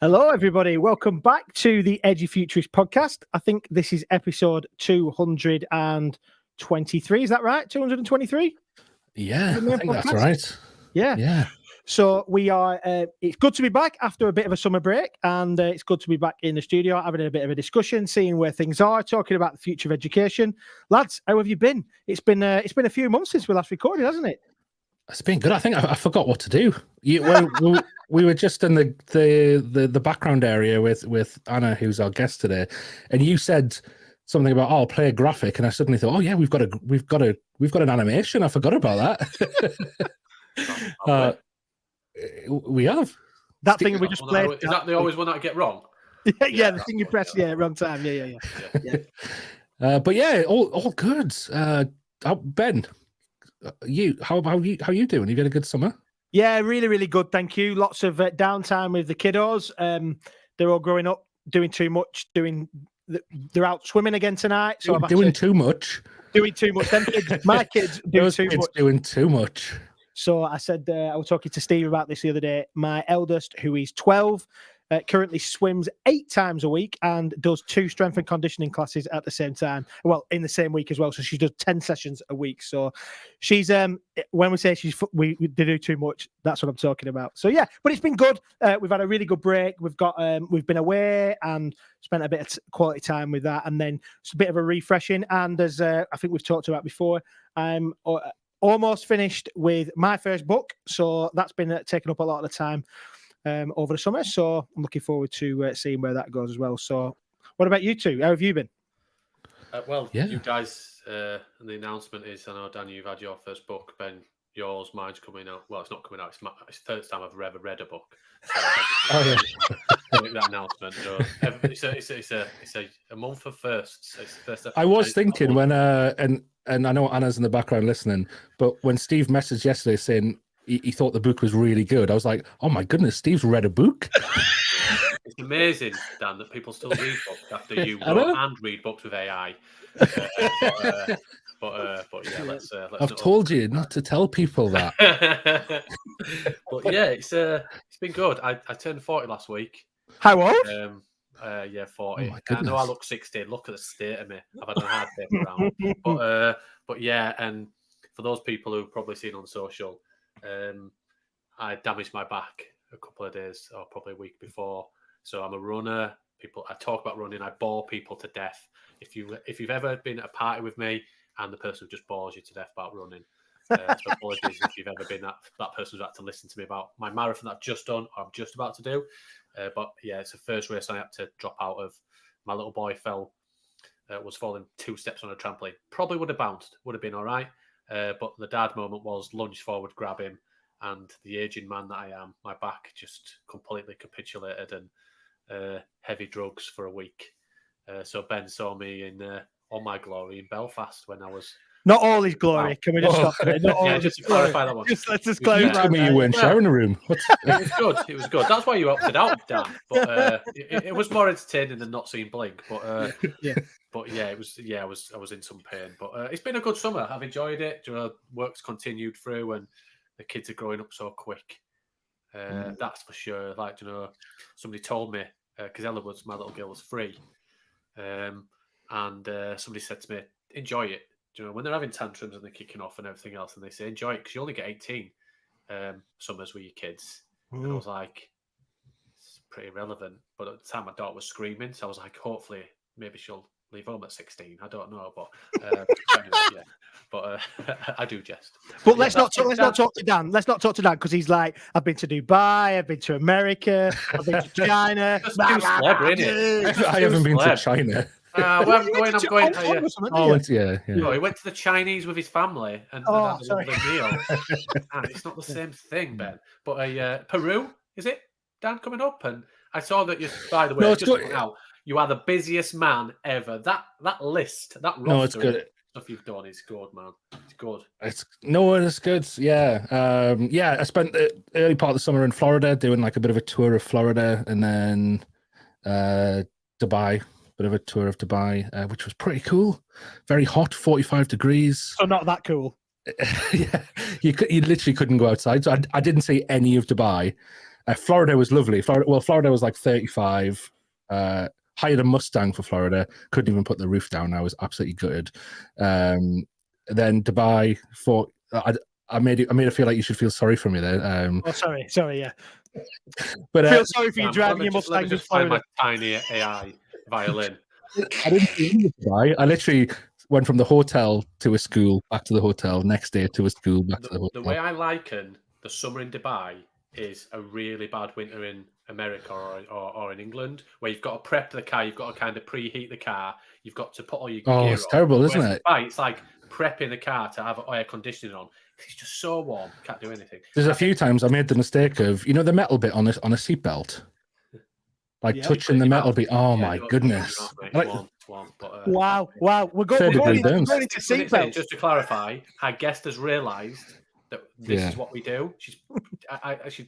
Hello, everybody. Welcome back to the Edufuturists podcast. I think this is episode 223. Is that right? 223? Yeah, I think that's right. Yeah. So we are, it's good to be back after a bit of a summer break, and it's good to be back in the studio, having a bit of a discussion, seeing where things are, talking about the future of education. Lads, how have you been? It's been a few months since we last recorded, hasn't it? It's been good. I think I forgot what to do. We were just in the background area with Anna, who's our guest today, and you said something about, I'll play a graphic, and I suddenly thought, oh yeah, we've got an animation. I forgot about that. We have that thing we just played. Is that the always one that I get wrong? yeah, the thing you press, wrong time. Yeah. But yeah, all good. Ben, how are you doing? You had a good summer? Yeah, really, really good. Thank you. Lots of downtime with the kiddos. They're all growing up, doing too much. They're out swimming again tonight. So doing too much. Doing too much. Them kids, my kids, doing too much. So I said, I was talking to Steve about this the other day. My eldest, who is 12, currently swims 8 times a week and does 2 strength and conditioning classes at the same time. Well, in the same week as well. So she does 10 sessions a week. So she's, when we say they do too much, that's what I'm talking about. So yeah, but it's been good. We've had a really good break. We've been away and spent a bit of quality time with that. And then it's a bit of a refreshing. And as I think we've talked about before, I'm almost finished with my first book. So that's been taking up a lot of the time over the summer. So I'm looking forward to seeing where that goes as well. So what about you two? How have you been? You guys, and the announcement is, I know, Dan, you've had your first book. Ben, mine's coming out. Well, it's not coming out. It's the first time I've ever read a book. So that announcement. So it's a month of firsts. It's the first I was thinking when and I know Anna's in the background listening, but when Steve messaged yesterday saying he thought the book was really good, I was like, oh my goodness, Steve's read a book. It's amazing, Dan, that people still read books after you wrote and read books with AI. But yeah, let's I've told you not to tell people that. But yeah, it's been good. I turned 40 last week. How old? 40. Oh, I know I look 60. Look at the state of me. I've had a hard paper around. But yeah, and for those people who've probably seen on social, I damaged my back a couple of days, or probably a week before. So I'm a runner. I talk about running. I bore people to death. If you've ever been at a party with me and the person just bores you to death about running, so apologies if you've ever been that person who's had to listen to me about my marathon that I've just done or I'm just about to do. But yeah, it's the first race I had to drop out of. My little boy was falling 2 steps on a trampoline. Probably would have bounced, would have been all right. But the dad moment was lunge forward, grab him, and the aging man that I am, my back just completely capitulated and heavy drugs for a week. So Ben saw me in all my glory in Belfast when I was... Not all his glory. Can we just stop there? Not all just to clarify that one. Let's just clarify. You weren't sharing a room. It was good. It was good. That's why you opted out, Dan. But it was more entertaining than not seeing Blink. But yeah. But yeah, it was. Yeah, I was in some pain. But it's been a good summer. I've enjoyed it. Work's continued through, and the kids are growing up so quick. That's for sure. Like, somebody told me because Ella my little girl, was 3, and somebody said to me, "Enjoy it." When they're having tantrums and they're kicking off and everything else, and they say, enjoy it, because you only get 18 summers with your kids. And I was like, it's pretty irrelevant. But at the time, my daughter was screaming, so I was like, hopefully, maybe she'll leave home at 16. I don't know, but anyway, yeah. But I do jest. But let's not talk to Dan. Let's not talk to Dan, because he's like, I've been to Dubai, I've been to America, I've been to China. I haven't been to China. Where I'm going. He went to the Chinese with his family and had a lovely meal. It's not the same thing, Ben. But Peru, is it, Dan, coming up? And I saw that by the way, you are the busiest man ever. That list, that roster, it's good. Stuff you've done is good, man. It's good. It's good. Yeah. I spent the early part of the summer in Florida doing like a bit of a tour of Florida, and then Dubai. Bit of a tour of Dubai, which was pretty cool. Very hot, 45 degrees. So not that cool. Yeah, you literally couldn't go outside. So I didn't see any of Dubai. Florida was lovely. Florida was like 35. Hired a Mustang for Florida. Couldn't even put the roof down. I was absolutely gutted. Then Dubai. I made it feel like you should feel sorry for me there. Sorry, yeah. But I feel sorry for you driving your Mustang. Let me just find my tiny AI violin. I didn't leave Dubai. I literally went from the hotel to a school, back to the hotel, next day to a school, back to the hotel. The way I liken the summer in Dubai is a really bad winter in America or in England, where you've got to prep the car, you've got to kind of preheat the car, you've got to put all your gear it's on. terrible, isn't it? Dubai, it's like prepping the car to have air conditioning on. It's just so warm, can't do anything. There's a few times I made the mistake of, the metal bit on a seatbelt, touching the metal bit. Oh my goodness! Wow, we're going into seatbelts. Just to clarify, our guest has realised that this is what we do. She's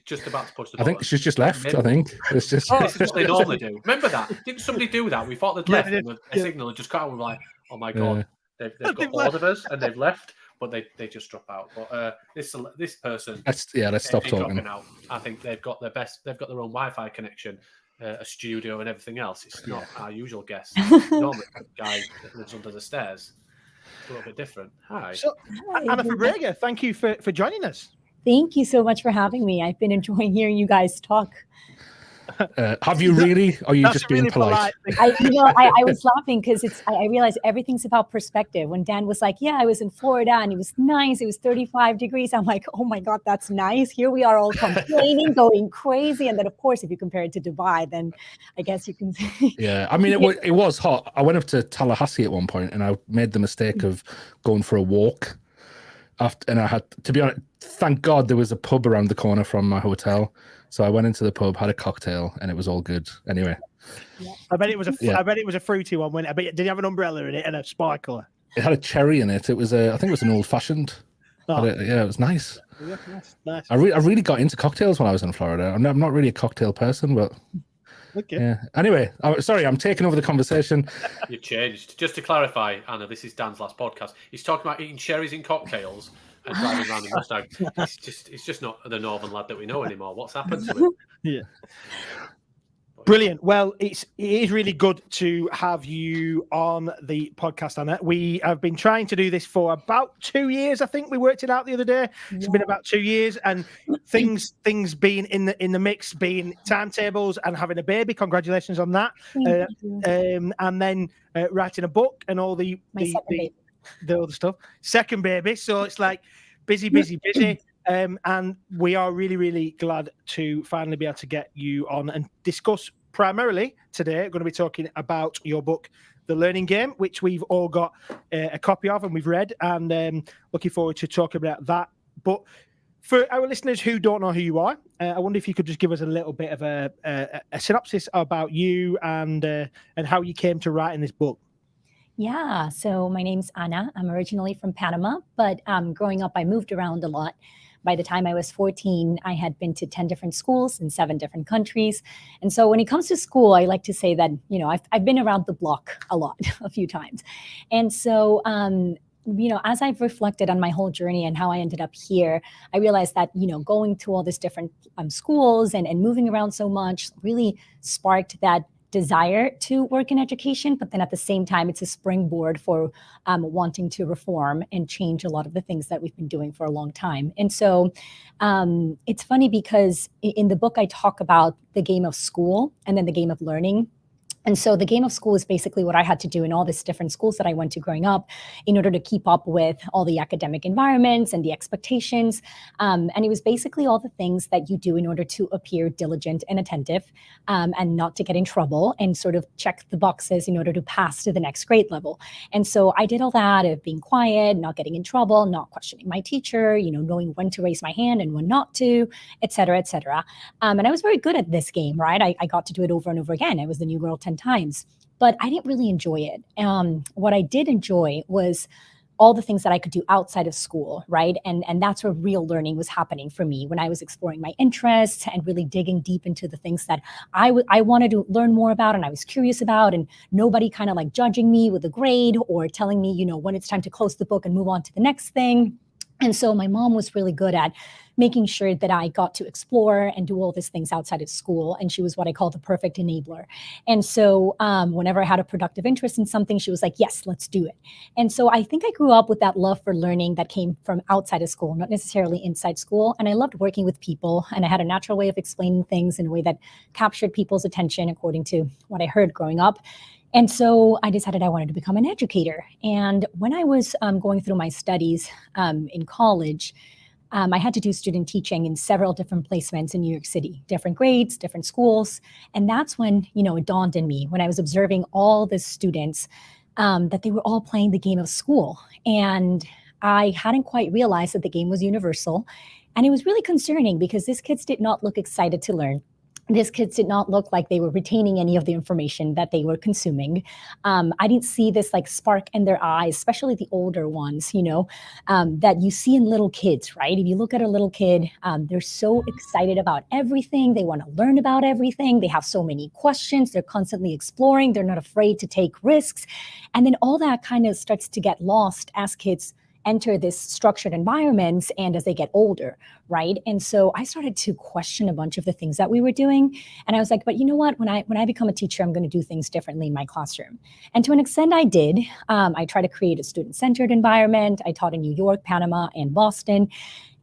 just about to push the button. I think she's just left. I think it's just. This is what they normally do. Remember that? Didn't somebody do that? We thought they'd left, and a signal had just cut out. We were like, oh my god, they've got bored of us and they've left. But they just drop out. But this person, let's stop talking. Out. I think they've got their own Wi-Fi connection, a studio, and everything else. It's not our usual guest. Normally, the guy that lives under the stairs. It's a little bit different. Hi. So, Ana Fábrega, thank you for joining us. Thank you so much for having me. I've been enjoying hearing you guys talk. Have you really? Or are you just being polite? I was laughing because I realized everything's about perspective. When Dan was like, yeah, I was in Florida and it was nice. It was 35 degrees. I'm like, oh my God, that's nice. Here we are all complaining, going crazy. And then of course, if you compare it to Dubai, then I guess you can say. Yeah. I mean, it was hot. I went up to Tallahassee at one point and I made the mistake of going for a walk. And I had, to be honest, thank God there was a pub around the corner from my hotel. So I went into the pub, had a cocktail, and it was all good. Anyway, I bet it was a fruity one. Did you have an umbrella in it and a sparkler? It had a cherry in it. It was I think it was an old fashioned. Oh. It was nice. Yeah, nice. I really got into cocktails when I was in Florida. I'm not really a cocktail person, but okay. Yeah. Anyway, sorry, I'm taking over the conversation. You've changed. Just to clarify, Anna, this is Dan's last podcast. He's talking about eating cherries in cocktails and driving around in Mustang. It's just not the northern lad that we know anymore. What's happened to him? Yeah. Brilliant. Well, it is really good to have you on the podcast, Anna. We have been trying to do this for about 2 years. I think we worked it out the other day. It's been about 2 years, and things being in the mix, being timetables and having a baby. Congratulations on that. And then writing a book and all the other stuff. Second baby. So it's like busy. And we are really, really glad to finally be able to get you on and discuss primarily today. We're going to be talking about your book, The Learning Game, which we've all got a copy of and we've read, and looking forward to talking about that. But for our listeners who don't know who you are, I wonder if you could just give us a little bit of a synopsis about you and how you came to writing this book. Yeah, so my name's Ana. I'm originally from Panama, but growing up, I moved around a lot. By the time I was 14, I had been to 10 different schools in 7 different countries. And so when it comes to school, I like to say that, I've been around the block a lot, a few times. And so, as I've reflected on my whole journey and how I ended up here, I realized that, going to all these different schools and moving around so much really sparked that desire to work in education, but then at the same time, it's a springboard for wanting to reform and change a lot of the things that we've been doing for a long time. And so it's funny because in the book, I talk about the game of school and then the game of learning. And so the game of school is basically what I had to do in all these different schools that I went to growing up in order to keep up with all the academic environments and the expectations. And it was basically all the things that you do in order to appear diligent and attentive and not to get in trouble and sort of check the boxes in order to pass to the next grade level. And so I did all that of being quiet, not getting in trouble, not questioning my teacher, knowing when to raise my hand and when not to, et cetera, et cetera. And I was very good at this game, right? I got to do it over and over again. I was the new girl 10 times, but I didn't really enjoy it. What I did enjoy was all the things that I could do outside of school, right? And that's where real learning was happening for me when I was exploring my interests and really digging deep into the things that I wanted to learn more about and I was curious about, and nobody kind of like judging me with a grade or telling me, when it's time to close the book and move on to the next thing. And so my mom was really good at making sure that I got to explore and do all these things outside of school. And she was what I call the perfect enabler. And so whenever I had a productive interest in something, she was like, yes, let's do it. And so I think I grew up with that love for learning that came from outside of school, not necessarily inside school. And I loved working with people. And I had a natural way of explaining things in a way that captured people's attention according to what I heard growing up. And so I decided I wanted to become an educator. And when I was going through my studies in college, I had to do student teaching in several different placements in New York City, different grades, different schools. And that's when, it dawned on me when I was observing all the students that they were all playing the game of school. And I hadn't quite realized that the game was universal. And it was really concerning because these kids did not look excited to learn. These kids did not look like they were retaining any of the information that they were consuming. I didn't see this like spark in their eyes, especially the older ones, that you see in little kids, right? If you look at a little kid, they're so excited about everything. They want to learn about everything. They have so many questions. They're constantly exploring. They're not afraid to take risks. And then all that kind of starts to get lost as kids enter this structured environments and as they get older, right? And so I started to question a bunch of the things that we were doing. And I was like, but you know what? When I become a teacher, I'm going to do things differently in my classroom. And to an extent I did. I try to create a student-centered environment. I taught in New York, Panama, and Boston.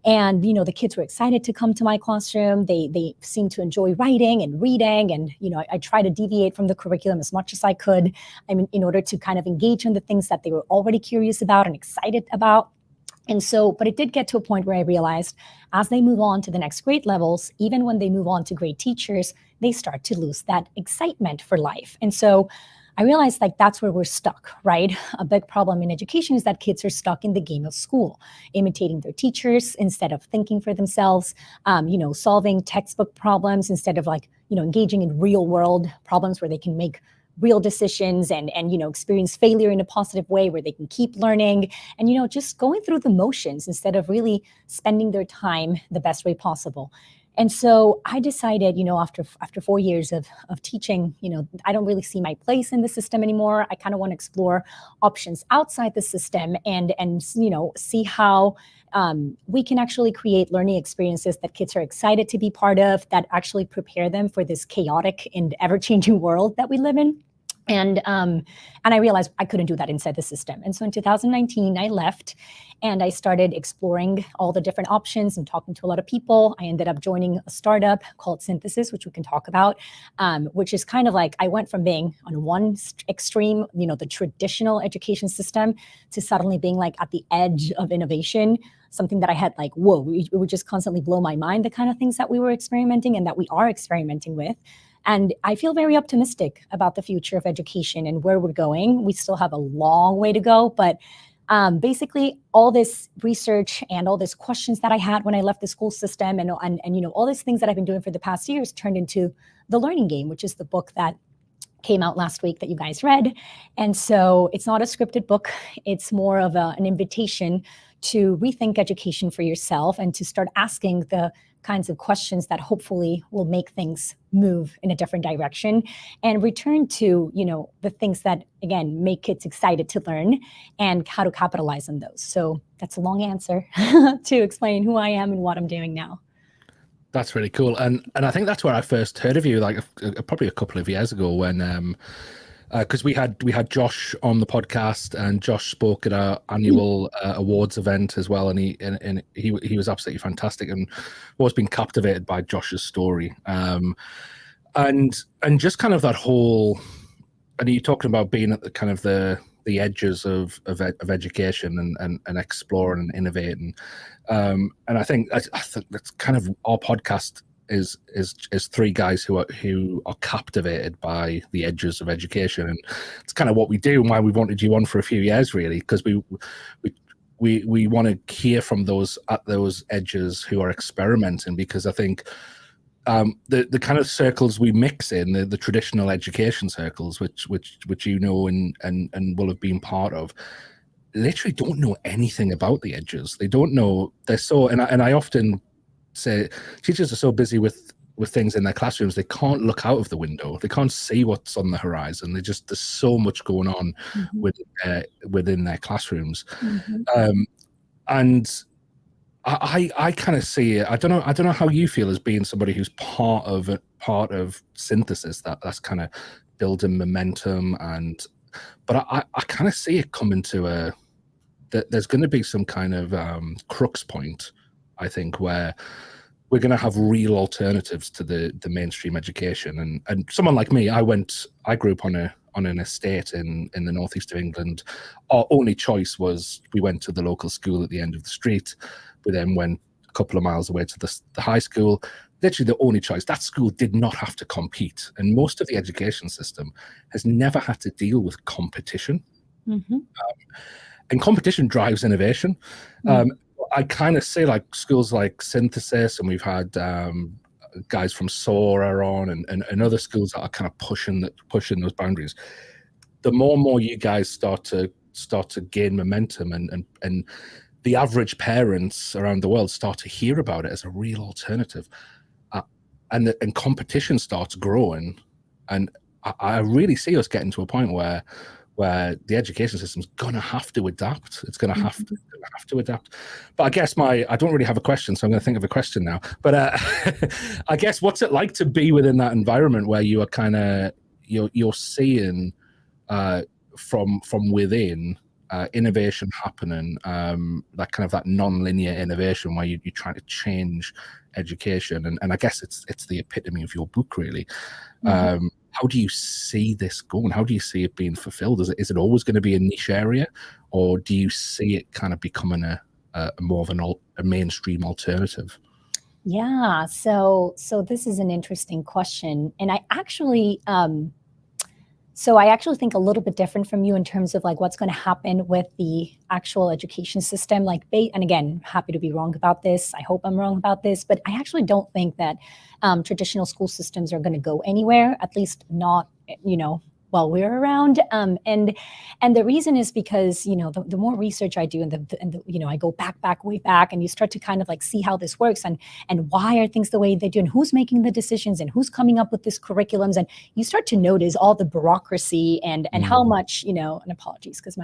And, the kids were excited to come to my classroom. They seemed to enjoy writing and reading. And, I try to deviate from the curriculum as much as I could. In order to kind of engage in the things that they were already curious about and excited about. And so, but it did get to a point where I realized as they move on to the next grade levels, even when they move on to grade teachers, they start to lose that excitement for life. And so I realized that's where we're stuck, right? A big problem in education is that kids are stuck in the game of school, imitating their teachers instead of thinking for themselves, solving textbook problems instead of engaging in real world problems where they can make real decisions and experience failure in a positive way where they can keep learning and, just going through the motions instead of really spending their time the best way possible. And so I decided, after 4 years of teaching, I don't really see my place in the system anymore. I kind of want to explore options outside the system and see how we can actually create learning experiences that kids are excited to be part of, that actually prepare them for this chaotic and ever-changing world that we live in. And I realized I couldn't do that inside the system. And so in 2019, I left and I started exploring all the different options and talking to a lot of people. I ended up joining a startup called Synthesis, which we can talk about, which is kind of like I went from being on one extreme, the traditional education system, to suddenly being at the edge of innovation, something that I had whoa, it would just constantly blow my mind, the kind of things that we were experimenting and that we are experimenting with. And I feel very optimistic about the future of education and where we're going. We still have a long way to go, but basically all this research and all these questions that I had when I left the school system and all these things that I've been doing for the past years turned into The Learning Game, which is the book that came out last week that you guys read. And so it's not a scripted book. It's more of an invitation to rethink education for yourself and to start asking the kinds of questions that hopefully will make things move in a different direction and return to, the things that, again, make kids excited to learn and how to capitalize on those. So that's a long answer to explain who I am and what I'm doing now. That's really cool. And I think that's where I first heard of you, probably a couple of years ago when, because we had Josh on the podcast and Josh spoke at our annual awards event as well. And he was absolutely fantastic and always been captivated by Josh's story. And just kind of that whole, and you're talking about being at the kind of the edges of education and exploring and innovating. And I think that's kind of our podcast is three guys who are captivated by the edges of education, and it's kind of what we do and why we wanted you on for a few years, really, because we want to hear from those at those edges who are experimenting, because I think the kind of circles we mix in, the traditional education circles, which and will have been part of, literally don't know anything about the edges. They don't know. They're so, and I often say teachers are so busy with things in their classrooms, they can't look out of the window. They can't see what's on the horizon. There's so much going on within their classrooms. And I kind of see it. I don't know how you feel as being somebody who's part of synthesis that's kind of building momentum, but I kind of see it coming to that there's going to be some kind of crux point, I think, where we're going to have real alternatives to the mainstream education. And someone like me, I grew up on an estate in the northeast of England. Our only choice was we went to the local school at the end of the street. We then went a couple of miles away to the high school. Literally the only choice. That school did not have to compete. And most of the education system has never had to deal with competition. Mm-hmm. And competition drives innovation. Mm. I kind of say like schools like Synthesis, and we've had guys from Sora on and other schools that are kind of pushing those boundaries. The more and more you guys start to gain momentum, and the average parents around the world start to hear about it as a real alternative, and competition starts growing, and I really see us getting to a point where the education system's gonna have to adapt. It's gonna have to adapt. But I guess I don't really have a question, so I'm gonna think of a question now. But I guess what's it like to be within that environment where you are kind of you're seeing from within innovation happening, that kind of that non-linear innovation where you're trying to change education, and I guess it's the epitome of your book, really. Mm-hmm. How do you see this going? How do you see it being fulfilled? Is it always going to be a niche area, or do you see it kind of becoming a more of a mainstream alternative? Yeah, so this is an interesting question, and I actually think a little bit different from you in terms of like what's going to happen with the actual education system. And again, happy to be wrong about this. I hope I'm wrong about this, but I actually don't think that traditional school systems are going to go anywhere, at least not, while we're around. And the reason is because, the more research I do and I go way back, and you start to kind of like see how this works and why are things the way they do and who's making the decisions and who's coming up with this curriculums. And you start to notice all the bureaucracy and how much, and apologies because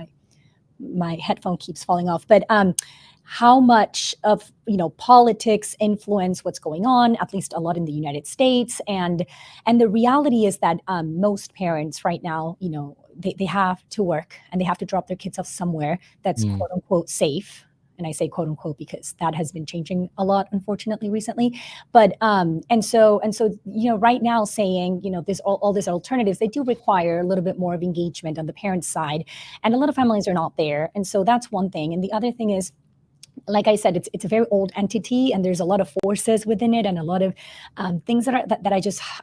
my headphone keeps falling off, but how much of politics influence what's going on, at least a lot in the United States. And the reality is that most parents right now, they have to work and they have to drop their kids off somewhere that's quote unquote safe. And I say quote unquote because that has been changing a lot, unfortunately, recently. But and so right now saying this all these alternatives, they do require a little bit more of engagement on the parents' side, and a lot of families are not there. And so that's one thing. And the other thing is, like I said, it's a very old entity, and there's a lot of forces within it, and a lot of things that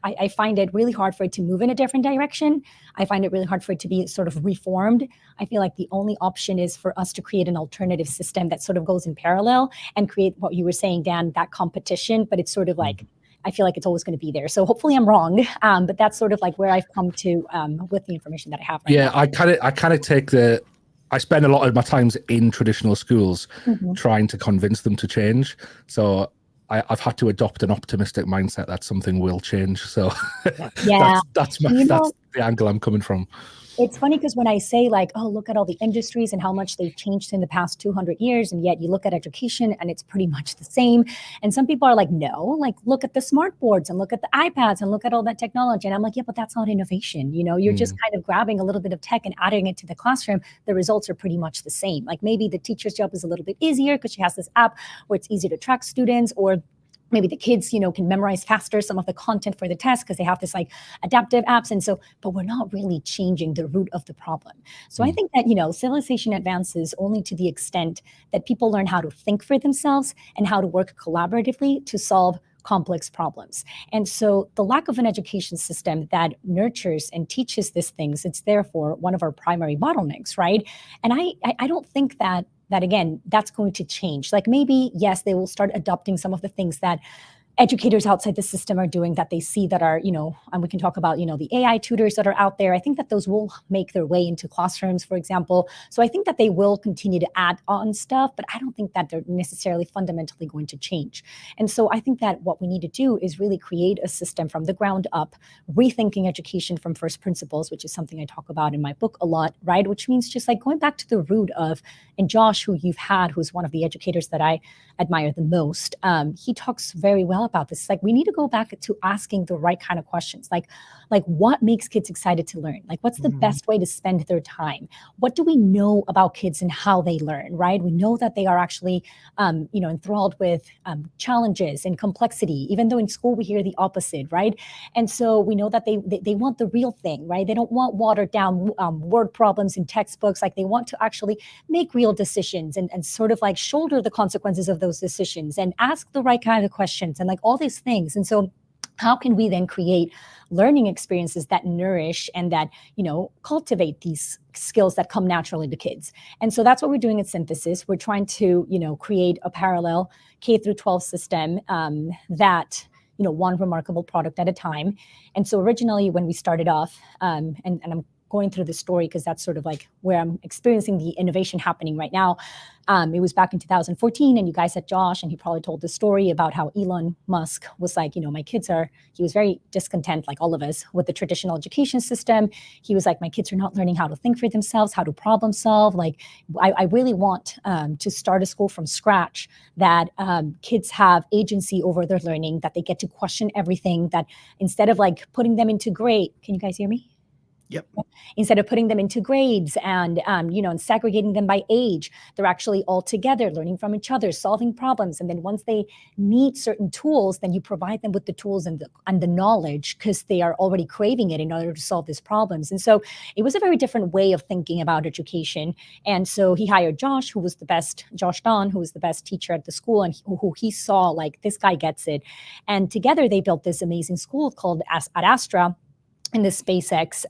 I find it really hard for it to move in a different direction. I find it really hard for it to be sort of reformed. I feel like the only option is for us to create an alternative system that sort of goes in parallel and create what you were saying, Dan, that competition. But it's sort of like, I feel like it's always going to be there. So hopefully I'm wrong, but that's sort of like where I've come to with the information that I have right now. I kind of take I spend a lot of my times in traditional schools trying to convince them to change. So I've had to adopt an optimistic mindset that something will change. So yeah, that's the angle I'm coming from. It's funny because when I say like, oh, look at all the industries and how much they've changed in the past 200 years, and yet you look at education and it's pretty much the same. And some people are like, no, like look at the smart boards and look at the iPads and look at all that technology. And I'm like, yeah, but that's not innovation. You're just kind of grabbing a little bit of tech and adding it to the classroom. The results are pretty much the same. Like maybe the teacher's job is a little bit easier because she has this app where it's easy to track students, or maybe the kids, can memorize faster some of the content for the test because they have this like adaptive apps. And so, but we're not really changing the root of the problem. So I think that, civilization advances only to the extent that people learn how to think for themselves and how to work collaboratively to solve complex problems. And so the lack of an education system that nurtures and teaches these things, it's therefore one of our primary bottlenecks, right? And I don't think that again, that's going to change. Like maybe, yes, they will start adopting some of the things that educators outside the system are doing that they see that are, and we can talk about, the AI tutors that are out there. I think that those will make their way into classrooms, for example. So I think that they will continue to add on stuff, but I don't think that they're necessarily fundamentally going to change. And so I think that what we need to do is really create a system from the ground up, rethinking education from first principles, which is something I talk about in my book a lot, right? Which means just like going back to the root of, and Josh, who you've had, who's one of the educators that I admire the most, he talks very well about this. Like, we need to go back to asking the right kind of questions, like what makes kids excited to learn? Like, what's the best way to spend their time? What do we know about kids and how they learn, right? We know that they are actually, enthralled with challenges and complexity, even though in school we hear the opposite, right? And so we know that they want the real thing, right? They don't want watered down word problems in textbooks. Like, they want to actually make real decisions and sort of like shoulder the consequences of those decisions and ask the right kind of questions and like all these things. And so how can we then create learning experiences that nourish and that, cultivate these skills that come naturally to kids? And so that's what we're doing at Synthesis. We're trying to, create a parallel K through 12 system that, one remarkable product at a time. And so originally when we started off, and I'm going through the story because that's sort of like where I'm experiencing the innovation happening right now. It was back in 2014, and you guys had Josh, and he probably told the story about how Elon Musk was like, he was very discontent, like all of us, with the traditional education system. He was like, my kids are not learning how to think for themselves, how to problem solve. Like, I really want to start a school from scratch that kids have agency over their learning, that they get to question everything, that instead of like putting them into grade, can you guys hear me? Yep. Instead of putting them into grades and, and segregating them by age, they're actually all together, learning from each other, solving problems. And then once they need certain tools, then you provide them with the tools and the knowledge, because they are already craving it in order to solve these problems. And so it was a very different way of thinking about education. And so he hired Josh, Don, who was the best teacher at the school, and who he saw like, this guy gets it. And together they built this amazing school called Ad Astra, in the SpaceX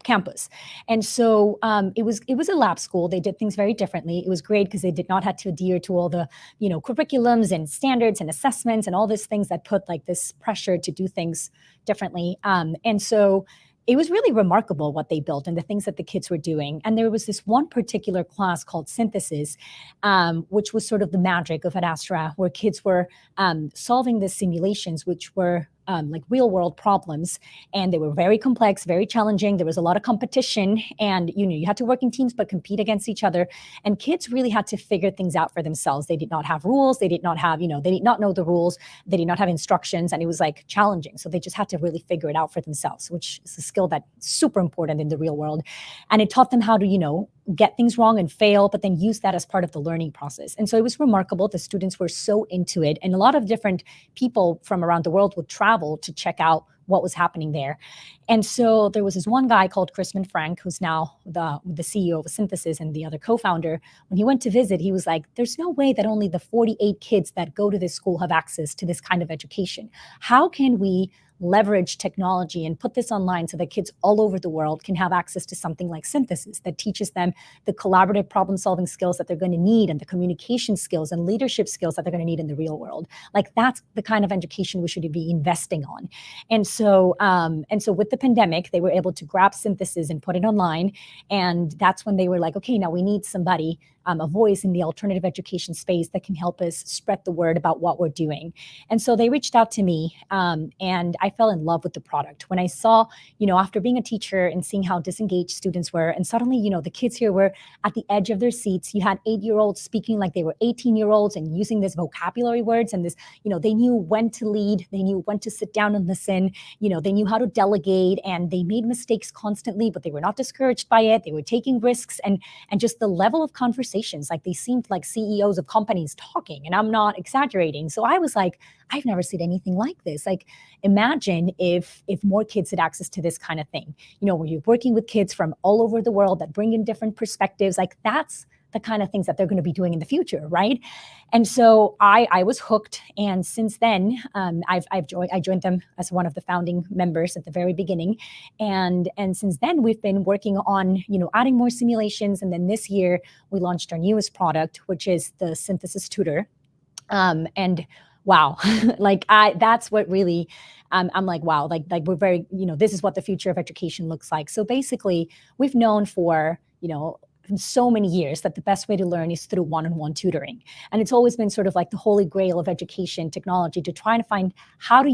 campus. And so it was a lab school. They did things very differently. It was great because they did not have to adhere to all the, curriculums and standards and assessments and all these things that put like this pressure to do things differently. And so it was really remarkable what they built and the things that the kids were doing. And there was this one particular class called Synthesis, which was sort of the magic of Ad Astra, where kids were solving the simulations, which were like real world problems. And they were very complex, very challenging. There was a lot of competition, and, you had to work in teams, but compete against each other. And kids really had to figure things out for themselves. They did not have rules. They did not have, they did not know the rules. They did not have instructions. And it was like challenging. So they just had to really figure it out for themselves, which is a skill that's super important in the real world. And it taught them how to, get things wrong and fail, but then use that as part of the learning process. And so it was remarkable. The students were so into it. And a lot of different people from around the world would travel to check out what was happening there. And so there was this one guy called Chrisman Frank, who's now the CEO of Synthesis and the other co-founder. When he went to visit, he was like, there's no way that only the 48 kids that go to this school have access to this kind of education. How can we leverage technology and put this online so that kids all over the world can have access to something like Synthesis that teaches them the collaborative problem solving skills that they're going to need, and the communication skills and leadership skills that they're going to need in the real world? Like, that's the kind of education we should be investing on. And so with the pandemic, they were able to grab Synthesis and put it online. And that's when they were like, okay, now we need somebody, a voice in the alternative education space that can help us spread the word about what we're doing. And so they reached out to me, and I fell in love with the product. When I saw, after being a teacher and seeing how disengaged students were, and suddenly, the kids here were at the edge of their seats. You had 8-year-olds speaking like they were 18-year-olds and using this vocabulary words and this, they knew when to lead, they knew when to sit down and listen, they knew how to delegate, and they made mistakes constantly, but they were not discouraged by it. They were taking risks, and just the level of conversations, like they seemed like CEOs of companies talking, and I'm not exaggerating. So I was like, I've never seen anything like this. Like, imagine if more kids had access to this kind of thing, when you're working with kids from all over the world that bring in different perspectives, like that's the kind of things that they're going to be doing in the future, right? And so I was hooked, and since then, I joined them as one of the founding members at the very beginning, and since then we've been working on adding more simulations, and then this year we launched our newest product, which is the Synthesis Tutor, and wow, like that's what really. I'm like, wow, like we're very, this is what the future of education looks like. So basically, we've known for so many years that the best way to learn is through one-on-one tutoring. And it's always been sort of like the holy grail of education technology, to try and find how to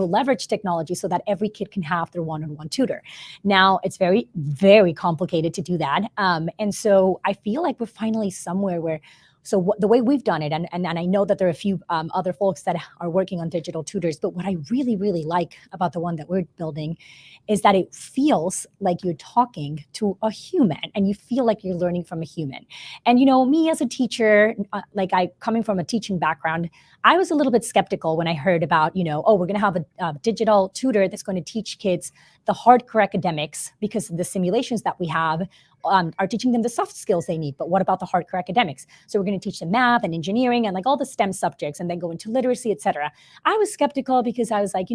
leverage technology so that every kid can have their one-on-one tutor. Now, it's very, very complicated to do that. And so I feel like we're finally somewhere where So the way we've done it, and I know that there are a few other folks that are working on digital tutors, but what I really, really like about the one that we're building is that it feels like you're talking to a human and you feel like you're learning from a human. And, me as a teacher, coming from a teaching background, I was a little bit skeptical when I heard about, we're going to have a digital tutor that's going to teach kids the hardcore academics, because the simulations that we have are teaching them the soft skills they need. But what about the hardcore academics? So we're going to teach them math and engineering and all the STEM subjects, and then go into literacy, etc. I was skeptical because I was like,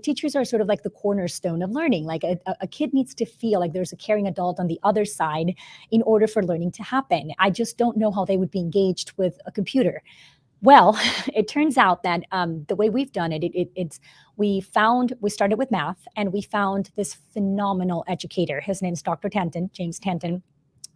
teachers are sort of like the cornerstone of learning. Like a kid needs to feel like there's a caring adult on the other side in order for learning to happen. I just don't know how they would be engaged with a computer. Well, it turns out that the way we've done it, we started with math, and we found this phenomenal educator. His name's Dr. Tanton, James Tanton.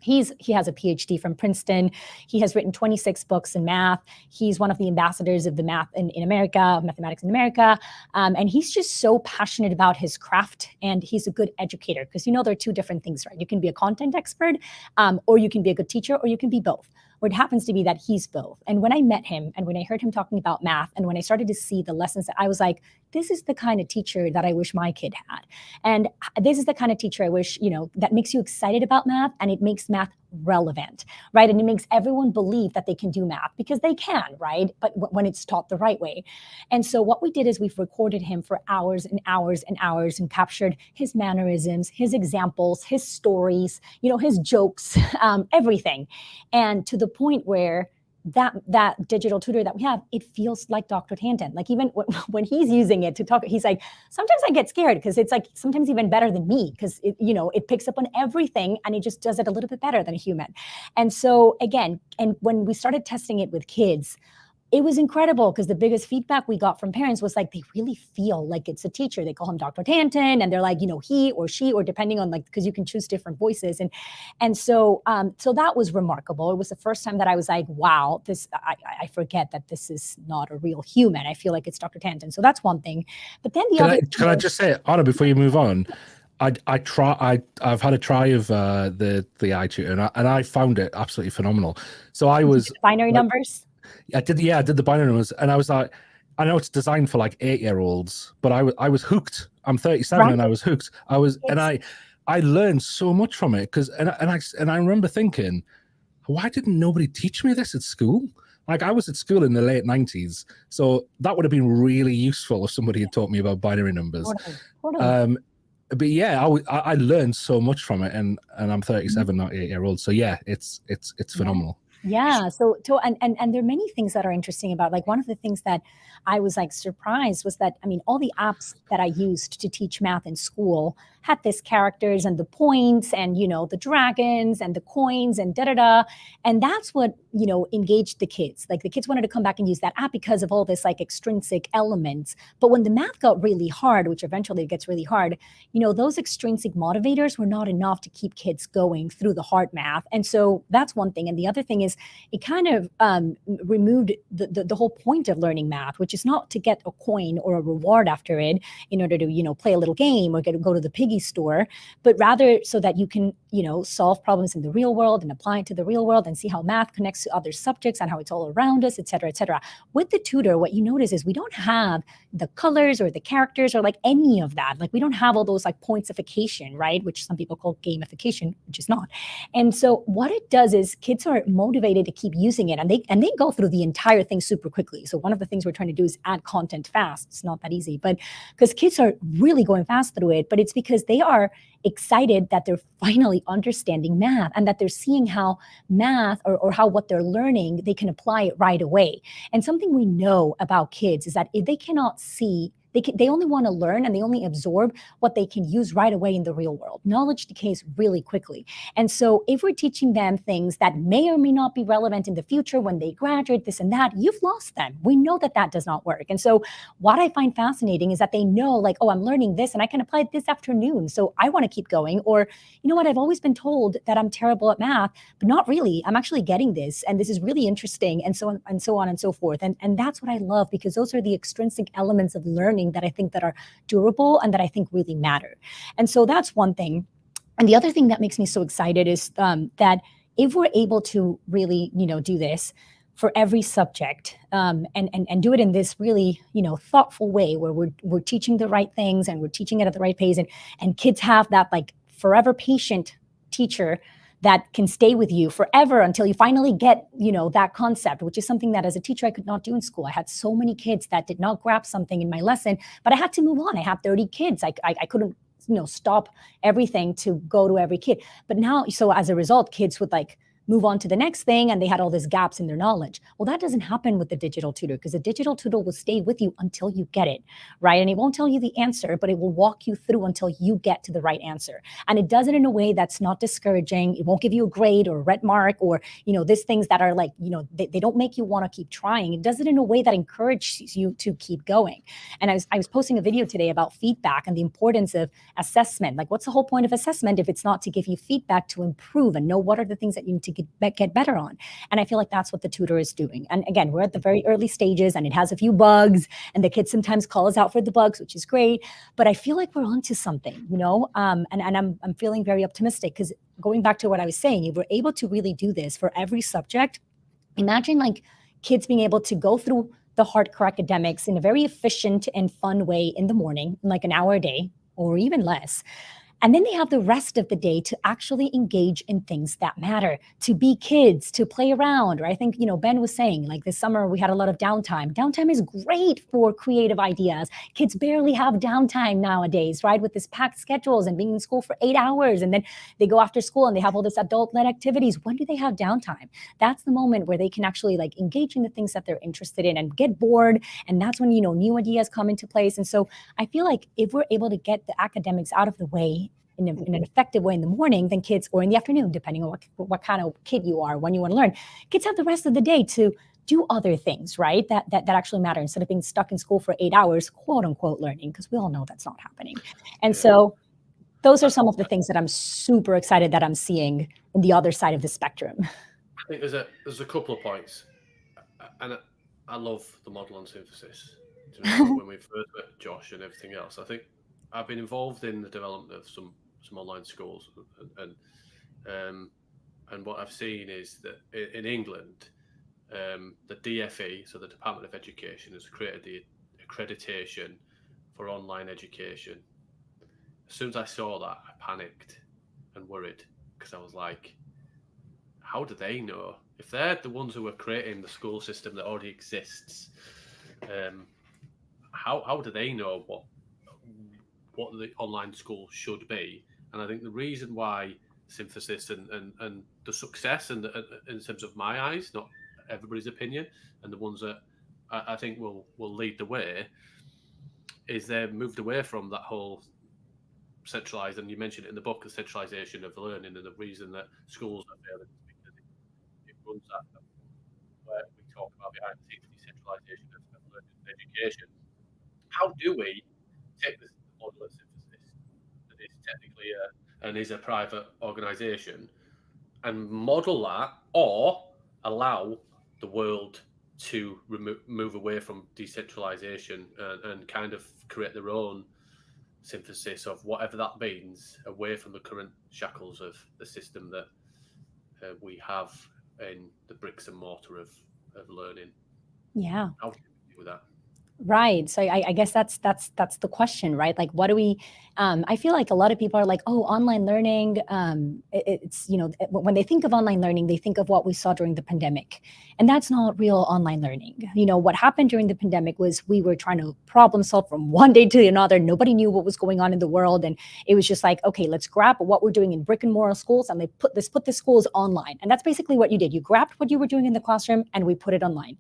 He has a PhD from Princeton. He has written 26 books in math. He's one of the ambassadors of the math in America, of mathematics in America. And he's just so passionate about his craft, and he's a good educator, because there are two different things, right? You can be a content expert, or you can be a good teacher, or you can be both. Or it happens to be that he's both. And when I met him, and when I heard him talking about math, and when I started to see the lessons, I was like, this is the kind of teacher that I wish my kid had. And this is the kind of teacher I wish, that makes you excited about math, and it makes math relevant, right? And it makes everyone believe that they can do math, because they can, right? But when it's taught the right way. And so what we did is we've recorded him for hours and hours and hours, and captured his mannerisms, his examples, his stories, his jokes, everything. And to the point where that digital tutor that we have, it feels like Dr. Tanton. Like, even when he's using it to talk, he's like, sometimes I get scared, because it's like sometimes even better than me, because it picks up on everything, and it just does it a little bit better than a human. And so again, and when we started testing it with kids, it was incredible, because the biggest feedback we got from parents was like, they really feel like it's a teacher. They call him Dr. Tanton, and they're like, he or she, or depending on because you can choose different voices. And so that was remarkable. It was the first time that I was like, wow, I forget that this is not a real human. I feel like it's Dr. Tanton. So that's one thing. But then can I just say, Ana, before you move on, I've had a try of the iTutor, and I found it absolutely phenomenal. So I was binary numbers. I did the binary numbers, and I was like, I know it's designed for 8-year-olds, but I was hooked. I'm 37, right? And I was hooked. And I learned so much from it, and I remember thinking, why didn't nobody teach me this at school? Like, I was at school in the late 90s, so that would have been really useful if somebody had taught me about binary numbers. Totally. But yeah, I learned so much from it, and I'm 37, not 8-year-old. So yeah, it's phenomenal. Yeah. So and there are many things that are interesting about, one of the things that I was surprised was that, all the apps that I used to teach math in school had these characters and the points and, the dragons and the coins and da-da-da. And that's what, engaged the kids. Like, the kids wanted to come back and use that app because of all this extrinsic elements. But when the math got really hard, which eventually gets really hard, those extrinsic motivators were not enough to keep kids going through the hard math. And so that's one thing. And the other thing is, it kind of removed the whole point of learning math, which is not to get a coin or a reward after it in order to play a little game or go to the piggy store, but rather so that you can solve problems in the real world and apply it to the real world and see how math connects to other subjects and how it's all around us, et cetera, et cetera. With the tutor, what you notice is we don't have the colors or the characters or any of that. We don't have all those pointsification, right? Which some people call gamification, which is not. And so what it does is kids are motivated to keep using it, and they go through the entire thing super quickly. So one of the things we're trying to do is add content fast. It's not that easy, but because kids are really going fast through it, but it's because they are excited that they're finally understanding math and that they're seeing how math or how what they're learning, they can apply it right away. And something we know about kids is that if they cannot see, they only want to learn and they only absorb what they can use right away in the real world. Knowledge decays really quickly. And so if we're teaching them things that may or may not be relevant in the future when they graduate, this and that, you've lost them. We know that that does not work. And so what I find fascinating is that they know oh, I'm learning this and I can apply it this afternoon. So I want to keep going. Or, you know what, I've always been told that I'm terrible at math, but not really. I'm actually getting this. And this is really interesting. And so on and so on and so forth. And that's what I love, because those are the extrinsic elements of learning that I think that are durable and that I think really matter. And so that's one thing. And the other thing that makes me so excited is that if we're able to really, do this for every subject, and do it in this really, thoughtful way where we're teaching the right things and we're teaching it at the right pace, and kids have that like forever patient teacher that can stay with you forever until you finally get, that concept, which is something that as a teacher I could not do in school. I had so many kids that did not grasp something in my lesson, but I had to move on. I had 30 kids. I couldn't, stop everything to go to every kid. But now, so as a result, kids would like move on to the next thing and they had all these gaps in their knowledge. Well, that doesn't happen with the digital tutor, because the digital tutor will stay with you until you get it, right? And it won't tell you the answer, but it will walk you through until you get to the right answer. And it does it in a way that's not discouraging. It won't give you a grade or a red mark or, these things that are like, they don't make you want to keep trying. It does it in a way that encourages you to keep going. And I was posting a video today about feedback and the importance of assessment. Like, what's the whole point of assessment if it's not to give you feedback to improve and know what are the things that you need to get better on? And I feel like that's what the tutor is doing. And again, we're at the very early stages and it has a few bugs and the kids sometimes call us out for the bugs, which is great. But I feel like we're onto something, and I'm feeling very optimistic, because going back to what I was saying, if we're able to really do this for every subject, imagine like kids being able to go through the hardcore academics in a very efficient and fun way in the morning, like an hour a day or even less. And then they have the rest of the day to actually engage in things that matter, to be kids, to play around. Or I think, Ben was saying, like this summer we had a lot of downtime. Downtime is great for creative ideas. Kids barely have downtime nowadays, right? With this packed schedules and being in school for 8 hours. And then they go after school and they have all this adult-led activities. When do they have downtime? That's the moment where they can actually like engage in the things that they're interested in and get bored. And that's when, new ideas come into place. And so I feel like if we're able to get the academics out of the way in an effective way in the morning, then kids, or in the afternoon, depending on what kind of kid you are, when you want to learn, kids have the rest of the day to do other things, right? That actually matter, instead of being stuck in school for 8 hours, quote unquote, learning, because we all know that's not happening. And so those are some of the things that I'm super excited that I'm seeing in the other side of the spectrum. I think there's a couple of points, and I love the model on synthesis. When we first met Josh and everything else, I think I've been involved in the development of some online schools, and what I've seen is that in England, the DFE, so the Department of Education, has created the accreditation for online education. As soon as I saw that, I panicked and worried, because I was like, how do they know? If they're the ones who are creating the school system that already exists, how do they know what the online school should be? And I think the reason why synthesis and the success in terms of my eyes, not everybody's opinion, and the ones that I think will lead the way, is they've moved away from that whole centralized, and you mentioned it in the book, the centralization of learning, and the reason that schools are failing is because it runs that where we talk about behind the scenes decentralization of learning and education. How do we take this model of synthesis that is technically and is a private organization and model that, or allow the world to move away from decentralization and kind of create their own synthesis of whatever that means, away from the current shackles of the system that we have in the bricks and mortar of learning? Yeah. How do we do that? Right. So I guess that's the question, right? Like, what do we, I feel like a lot of people are like, oh, online learning, it's, when they think of online learning, they think of what we saw during the pandemic. And that's not real online learning. What happened during the pandemic was we were trying to problem solve from one day to another. Nobody knew what was going on in the world. And it was just like, okay, let's grab what we're doing in brick and mortar schools and put the schools online. And that's basically what you did. You grabbed what you were doing in the classroom and we put it online.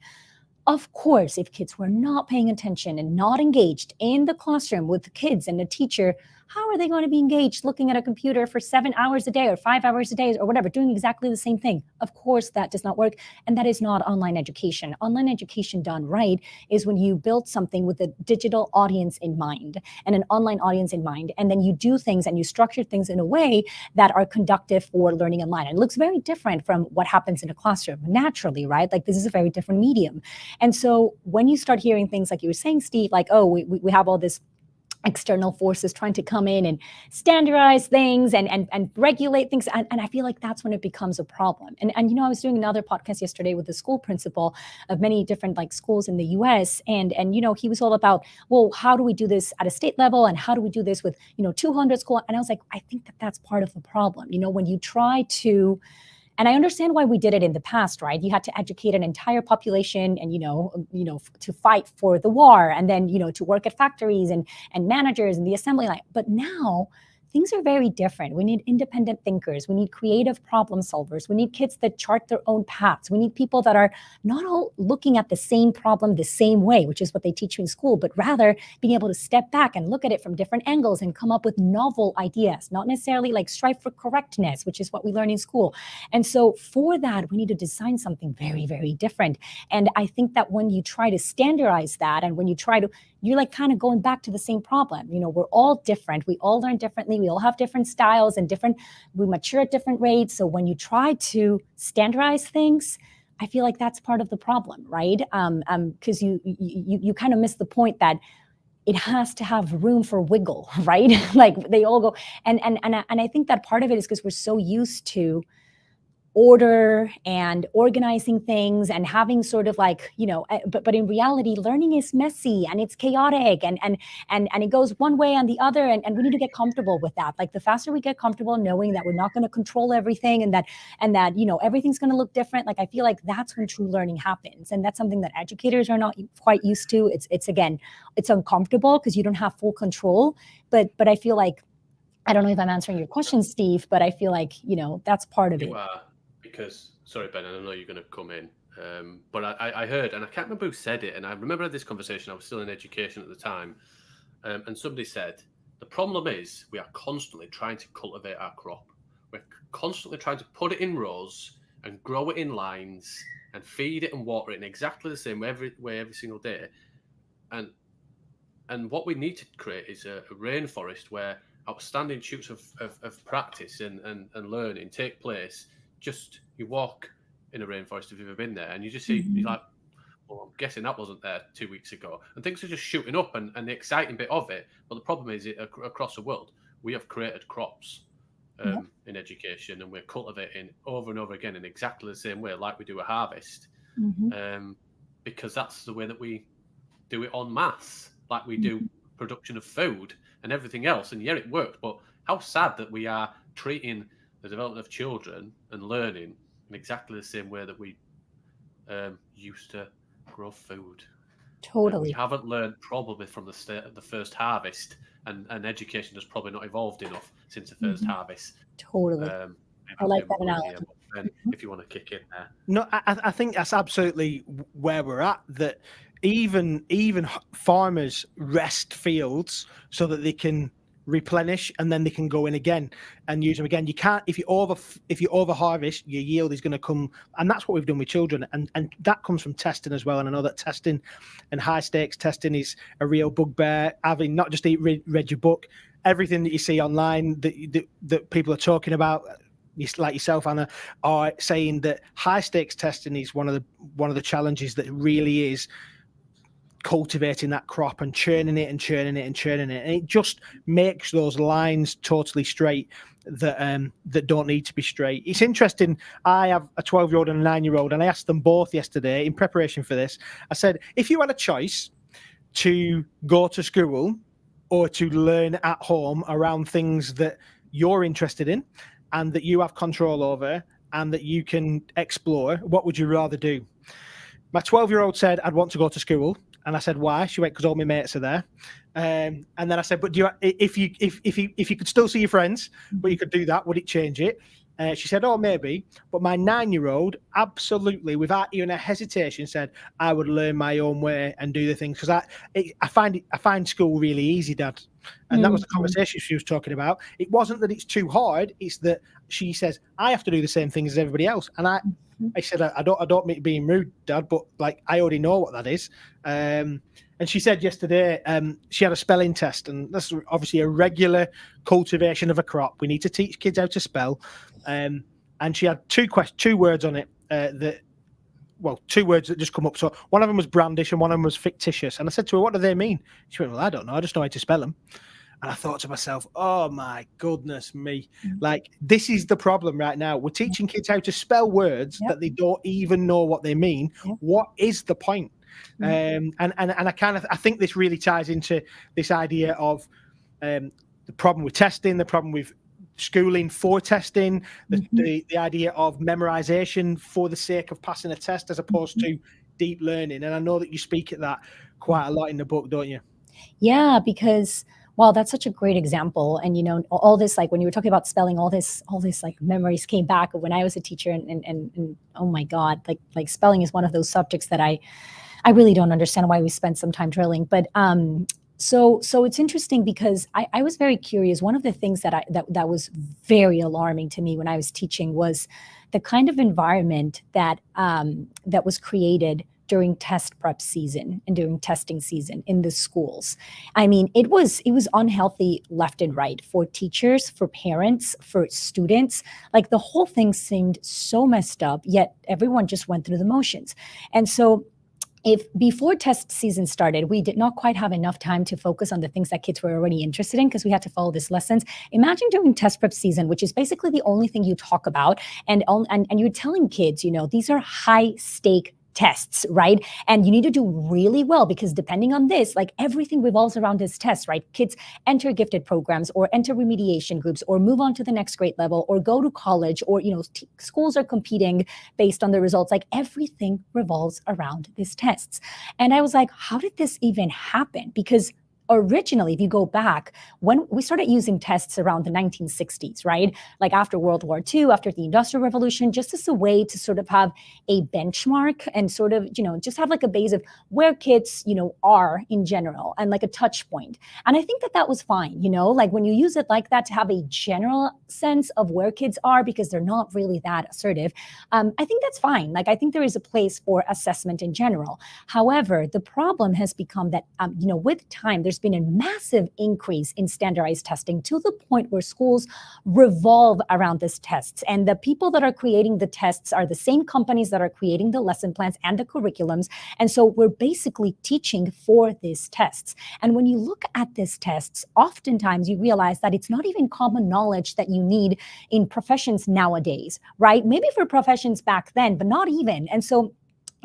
Of course, if kids were not paying attention and not engaged in the classroom with the kids and the teacher, how are they going to be engaged looking at a computer for 7 hours a day or 5 hours a day or whatever, doing exactly the same thing? Of course, that does not work. And that is not online education. Online education done right is when you build something with a digital audience in mind and an online audience in mind. And then you do things and you structure things in a way that are conductive for learning online. And it looks very different from what happens in a classroom naturally, right? Like, this is a very different medium. And so when you start hearing things like you were saying, Steve, like, oh, we have all this external forces trying to come in and standardize things and regulate things. And I feel like that's when it becomes a problem. And I was doing another podcast yesterday with the school principal of many different like schools in the US. And he was all about, well, how do we do this at a state level? And how do we do this with, 200 schools? And I was like, I think that that's part of the problem. When you try to, and I understand why we did it in the past, right? You had to educate an entire population and, to fight for the war and then, to work at factories and managers and the assembly line. But now things are very different. We need independent thinkers. We need creative problem solvers. We need kids that chart their own paths. We need people that are not all looking at the same problem the same way, which is what they teach you in school, but rather being able to step back and look at it from different angles and come up with novel ideas, not necessarily like strive for correctness, which is what we learn in school. And so for that, we need to design something very, very different. And I think that when you try to standardize that and when you try to, you're like kind of going back to the same problem. We're all different. We all learn differently. We all have different styles and we mature at different rates. So when you try to standardize things, I feel like that's part of the problem, right? Because you kind of miss the point that it has to have room for wiggle, right? Like they all go, and I think that part of it is because we're so used to order and organizing things and having sort of like, but in reality, learning is messy and it's chaotic and it goes one way and the other. And we need to get comfortable with that. Like the faster we get comfortable knowing that we're not going to control everything and that, everything's going to look different. Like, I feel like that's when true learning happens. And that's something that educators are not quite used to. It's uncomfortable because you don't have full control, but I feel like, I don't know if I'm answering your question, Steve, but I feel like, that's part of it. Because, sorry, Ben, I know you're going to come in, but I heard, and I can't remember who said it, and I remember this conversation, I was still in education at the time, and somebody said, the problem is we are constantly trying to cultivate our crop. We're constantly trying to put it in rows and grow it in lines and feed it and water it in exactly the same way every single day. And what we need to create is a rainforest where outstanding shoots of practice and learning take place. Just you walk in a rainforest if you've ever been there, and you just see, you're like, well, I'm guessing that wasn't there 2 weeks ago. And things are just shooting up, and the exciting bit of it. But the problem is, across the world, we have created crops in education, and we're cultivating over and over again in exactly the same way, like we do a harvest, because that's the way that we do it en masse, like we do production of food and everything else. And yeah, it worked, but how sad that we are treating the development of children and learning in exactly the same way that we used to grow food. Totally. We haven't learned probably from the first harvest, and education has probably not evolved enough since the first harvest. Totally. I like that analogy. Ben, if you want to kick in there. No, I think that's absolutely where we're at. That even farmers rest fields so that they can replenish and then they can go in again and use them again. You can't, if you over harvest, your yield is going to come, and that's what we've done with children, and that comes from testing as well. And I know that testing and high stakes testing is a real bugbear. Having not just read your book, everything that you see online that people are talking about, like yourself, Anna, are saying that high stakes testing is one of the challenges that really is cultivating that crop and churning it, and it just makes those lines totally straight that don't need to be straight. It's interesting. I have a 12-year-old and a 9-year-old, and I asked them both yesterday in preparation for this. I said, if you had a choice to go to school or to learn at home around things that you're interested in and that you have control over and that you can explore, what would you rather do? My 12-year-old said, I'd want to go to school. And I said, why? She went, because all my mates are there. And then I said, but if you could still see your friends, but you could do that, would it change it? She said, oh, maybe. But my 9-year-old absolutely, without even a hesitation, said, I would learn my own way and do the things. Because I find school really easy, Dad. And that was the conversation she was talking about. It wasn't that it's too hard. It's that she says, I have to do the same things as everybody else. And I said, I don't mean being rude, Dad, but like I already know what that is. And she said yesterday she had a spelling test, and that's obviously a regular cultivation of a crop. We need to teach kids how to spell. And she had two words on it that well, two words that just come up. So one of them was brandish and one of them was fictitious. And I said to her, what do they mean? She went, well, I don't know. I just know how to spell them. And I thought to myself, oh my goodness me. Like, this is the problem right now. We're teaching kids how to spell words that they don't even know what they mean. What is the point? And I think this really ties into this idea of the problem with testing, the problem with schooling for testing, the idea of memorization for the sake of passing a test as opposed to deep learning. And I know that you speak at that quite a lot in the book, don't you? Yeah, because wow, that's such a great example. And, you know, all this, like when you were talking about spelling, all this like memories came back of when I was a teacher, and oh my God, like spelling is one of those subjects that I really don't understand why we spend some time drilling. But so it's interesting because I was very curious. One of the things that was very alarming to me when I was teaching was the kind of environment that was created during test prep season and during testing season in the schools. I mean, it was unhealthy left and right for teachers, for parents, for students. Like the whole thing seemed so messed up, yet everyone just went through the motions. And so if before test season started, we did not quite have enough time to focus on the things that kids were already interested in because we had to follow these lessons. Imagine during test prep season, which is basically the only thing you talk about, and you're telling kids, you know, these are high stake tests, right? And you need to do really well because depending on this, like everything revolves around this test, right? Kids enter gifted programs or enter remediation groups or move on to the next grade level or go to college or, you know, schools are competing based on the results. Like everything revolves around these tests. And I was like, how did this even happen? Because originally, if you go back, when we started using tests around the 1960s, right? Like after World War II, after the Industrial Revolution, just as a way to sort of have a benchmark and sort of, you know, just have like a base of where kids, you know, are in general and like a touch point. And I think that was fine, you know, like when you use it like that to have a general sense of where kids are because they're not really that assertive. I think that's fine. Like I think there is a place for assessment in general. However, the problem has become that, you know, with time, there's been a massive increase in standardized testing to the point where schools revolve around these tests. And the people that are creating the tests are the same companies that are creating the lesson plans and the curriculums. And so we're basically teaching for these tests. And when you look at these tests, oftentimes you realize that it's not even common knowledge that you need in professions nowadays, right? Maybe for professions back then, but not even. And so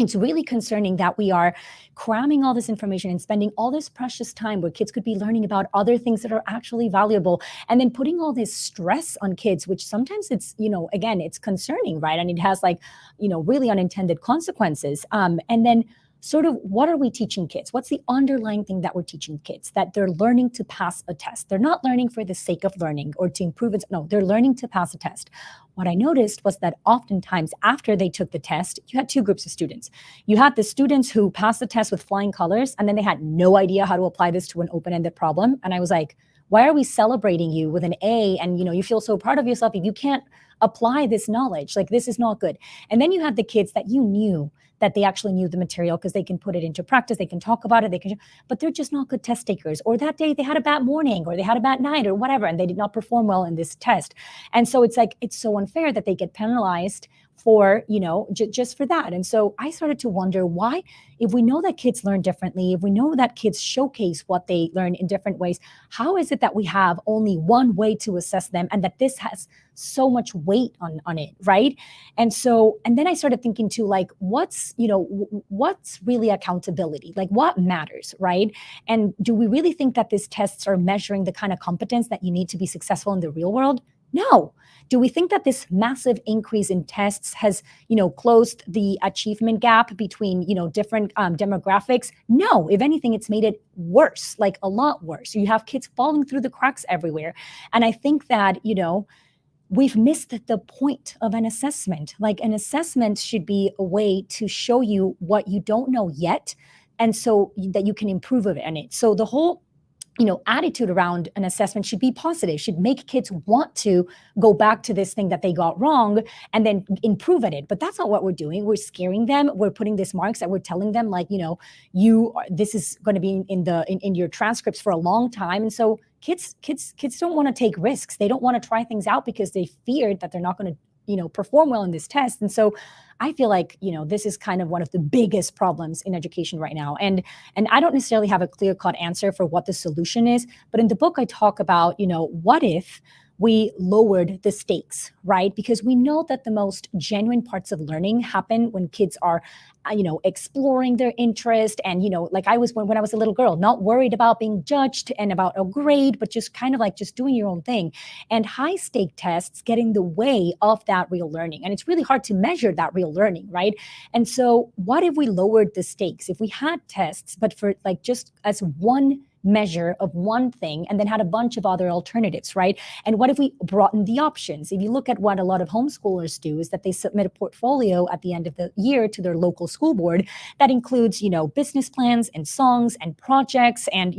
it's really concerning that we are cramming all this information and spending all this precious time where kids could be learning about other things that are actually valuable, and then putting all this stress on kids, which sometimes it's, you know, again, it's concerning, right? And it has like, you know, really unintended consequences. And then sort of what are we teaching kids? What's the underlying thing that we're teaching kids? That they're learning to pass a test. They're not learning for the sake of learning or to improve it. No, they're learning to pass a test. What I noticed was that oftentimes after they took the test, you had two groups of students. You had the students who passed the test with flying colors, and then they had no idea how to apply this to an open-ended problem. And I was like, why are we celebrating you with an A? And, you know, you feel so proud of yourself if you can't apply this knowledge. Like, this is not good. And then you had the kids that you knew that they actually knew the material because they can put it into practice, they can talk about it, but they're just not good test takers. Or that day they had a bad morning or they had a bad night or whatever, and they did not perform well in this test. And so it's like, it's so unfair that they get penalized for, you know, just for that. And so I started to wonder why, if we know that kids learn differently, if we know that kids showcase what they learn in different ways, how is it that we have only one way to assess them and that this has so much weight on it, right? And so, and then I started thinking too, like, what's really accountability? Like, what matters, right? And do we really think that these tests are measuring the kind of competence that you need to be successful in the real world? No. Do we think that this massive increase in tests has, you know, closed the achievement gap between, you know, different demographics? No. If anything, it's made it worse, like a lot worse. You have kids falling through the cracks everywhere. And I think that, you know, we've missed the point of an assessment. Like, an assessment should be a way to show you what you don't know yet, and so that you can improve on it. So the whole, you know, attitude around an assessment should be positive, should make kids want to go back to this thing that they got wrong and then improve at it. But that's not what we're doing. We're scaring them. We're putting these marks that we're telling them, like, you know, this is going to be in your transcripts for a long time. And so kids don't want to take risks. They don't want to try things out because they feared that they're not going to, perform well in this test. And so I feel like, this is kind of one of the biggest problems in education right now. And I don't necessarily have a clear-cut answer for what the solution is, but in the book I talk about, what if we lowered the stakes, right? Because we know that the most genuine parts of learning happen when kids are, exploring their interest. And, like I was when I was a little girl, not worried about being judged and about a grade, but just kind of like just doing your own thing. And high stake tests get in the way of that real learning. And it's really hard to measure that real learning, right? And so what if we lowered the stakes? If we had tests, but for like just as one measure of one thing and then had a bunch of other alternatives, right? And what if we broaden the options? If you look at what a lot of homeschoolers do is that they submit a portfolio at the end of the year to their local school board that includes, business plans and songs and projects and,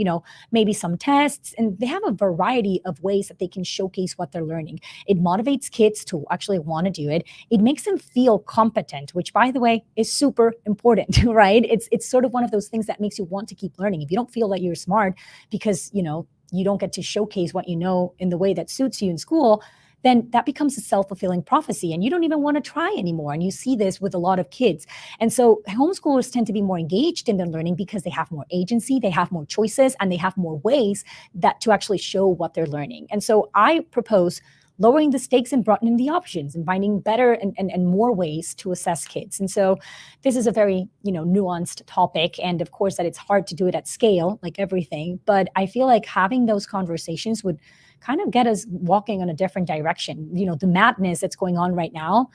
maybe some tests. And they have a variety of ways that they can showcase what they're learning. It motivates kids to actually want to do it. It makes them feel competent, which, by the way, is super important, right? It's sort of one of those things that makes you want to keep learning. If you don't feel like you're smart because, you don't get to showcase what you know in the way that suits you in school, then that becomes a self-fulfilling prophecy and you don't even want to try anymore. And you see this with a lot of kids. And so homeschoolers tend to be more engaged in their learning because they have more agency, they have more choices, and they have more ways that to actually show what they're learning. And so I propose lowering the stakes and broadening the options and finding better and more ways to assess kids. And so this is a very, nuanced topic. And of course that it's hard to do it at scale, like everything. But I feel like having those conversations would kind of get us walking on a different direction. The madness that's going on right now,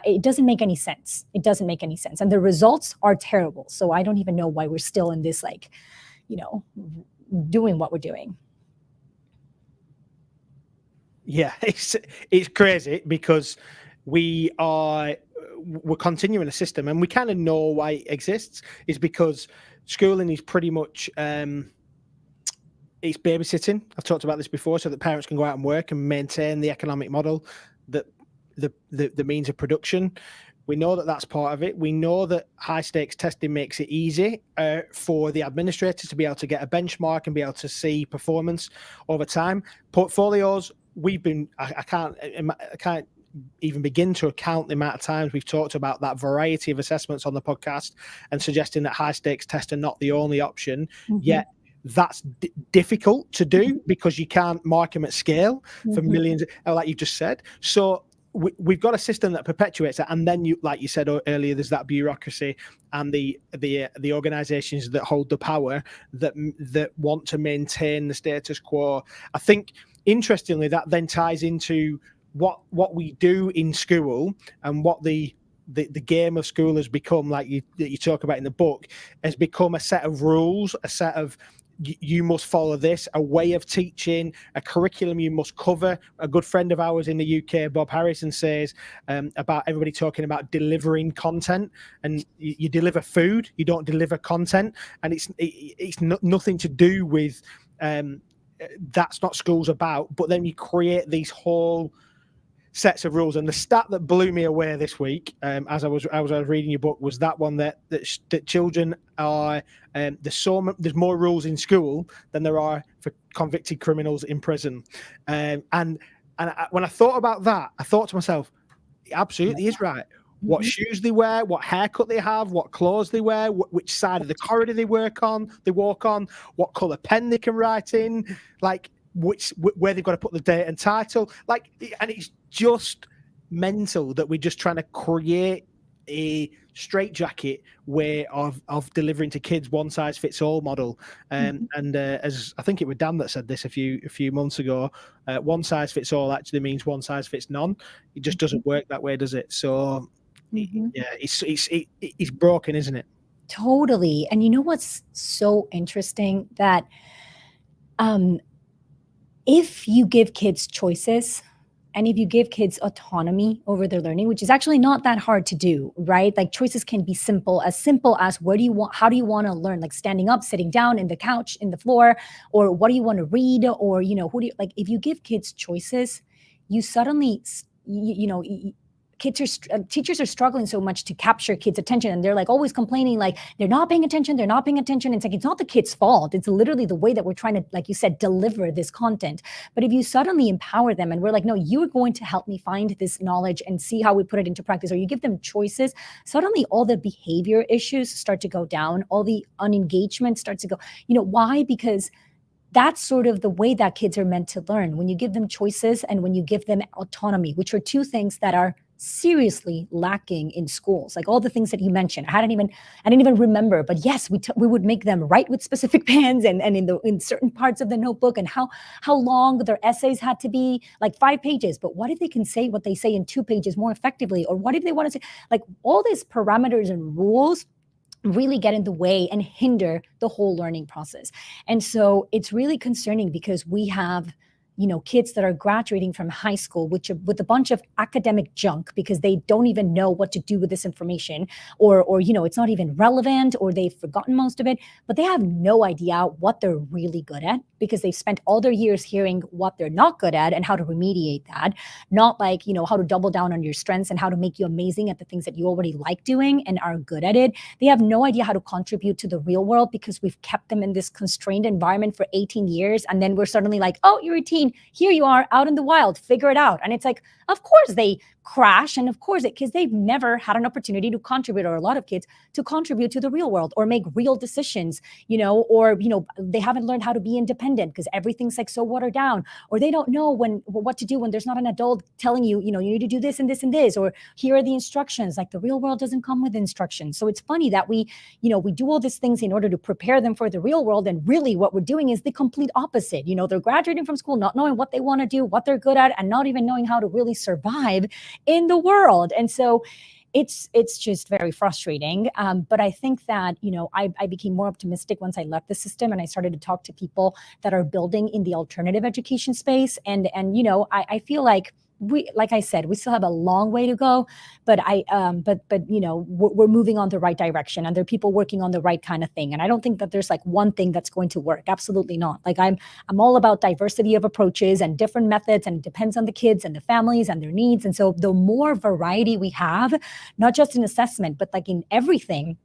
it doesn't make any sense. It doesn't make any sense. And the results are terrible. So I don't even know why we're still in this, doing what we're doing. Yeah, it's crazy because we're continuing a system and we kind of know why it exists. Is because schooling is pretty much it's babysitting. I've talked about this before, so that parents can go out and work and maintain the economic model, that the means of production. We know that that's part of it. We know that high stakes testing makes it easy for the administrators to be able to get a benchmark and be able to see performance over time. Portfolios. I can't even begin to account the amount of times we've talked about that variety of assessments on the podcast and suggesting that high stakes tests are not the only option. Mm-hmm. Yet that's difficult to do because you can't mark them at scale for millions, like you just said. So we've got a system that perpetuates that, and then like you said earlier, there's that bureaucracy and the organizations that hold the power that want to maintain the status quo. I think interestingly that then ties into what we do in school and what the game of school has become, like you talk about in the book, has become a set of rules, a set of you must follow this, a way of teaching, a curriculum you must cover. A good friend of ours in the UK, Bob Harrison, says about everybody talking about delivering content, and you deliver food, you don't deliver content, and it's nothing to do with that's not school's about. But then you create these whole sets of rules, and the stat that blew me away this week, as I was reading your book, was that one that children are there's more rules in school than there are for convicted criminals in prison, and when I thought about that, I thought to myself, it absolutely is right. What shoes they wear, what haircut they have, what clothes they wear, which side of the corridor they walk on, what color pen they can write in, like where they've got to put the date and title, and it's just mental that we're just trying to create a straitjacket way of delivering to kids one size fits all model. And as I think it was Dan that said this a few months ago, one size fits all actually means one size fits none. It just doesn't work that way, does it? So yeah, it's broken, isn't it? Totally. And you know what's so interesting, that if you give kids choices and if you give kids autonomy over their learning, which is actually not that hard to do, right? Like choices can be simple as how do you want to learn? Like standing up, sitting down, in the couch, in the floor, or what do you want to read? Or, who do you, like, if you give kids choices, you suddenly, teachers are struggling so much to capture kids' attention, and they're like always complaining, like they're not paying attention, they're not paying attention. It's like, it's not the kids' fault. It's literally the way that we're trying to, like you said, deliver this content. But if you suddenly empower them and we're like, no, you're going to help me find this knowledge and see how we put it into practice, or you give them choices, suddenly all the behavior issues start to go down, all the unengagement starts to go, why? Because that's sort of the way that kids are meant to learn. When you give them choices and when you give them autonomy, which are two things that are seriously lacking in schools, like all the things that you mentioned. I didn't even remember, but yes, we would make them write with specific pens and in certain parts of the notebook, and how long their essays had to be, like 5 pages. But what if they can say what they say in 2 pages more effectively? Or what if they want to say, like, all these parameters and rules really get in the way and hinder the whole learning process. And so it's really concerning, because we have kids that are graduating from high school with a bunch of academic junk, because they don't even know what to do with this information, or it's not even relevant, or they've forgotten most of it, but they have no idea what they're really good at, because they've spent all their years hearing what they're not good at and how to remediate that, not like, how to double down on your strengths and how to make you amazing at the things that you already like doing and are good at it. They have no idea how to contribute to the real world, because we've kept them in this constrained environment for 18 years. And then we're suddenly like, oh, you're a teen. Here you are out in the wild, figure it out. And it's like, of course they crash. And of course, because they've never had an opportunity to contribute, or a lot of kids to contribute to the real world or make real decisions, or they haven't learned how to be independent, because everything's like so watered down, or they don't know what to do when there's not an adult telling you, you need to do this and this and this, or here are the instructions. Like, the real world doesn't come with instructions. So it's funny that we do all these things in order to prepare them for the real world, and really what we're doing is the complete opposite. They're graduating from school not knowing what they want to do, what they're good at, and not even knowing how to really survive in the world. And so it's just very frustrating. But I think that, I became more optimistic once I left the system, and I started to talk to people that are building in the alternative education space. And I feel like like I said, we still have a long way to go, but we're moving on the right direction, and there are people working on the right kind of thing. And I don't think that there's like one thing that's going to work. Absolutely not. Like, I'm all about diversity of approaches and different methods, and it depends on the kids and the families and their needs. And so the more variety we have, not just in assessment, but like in everything,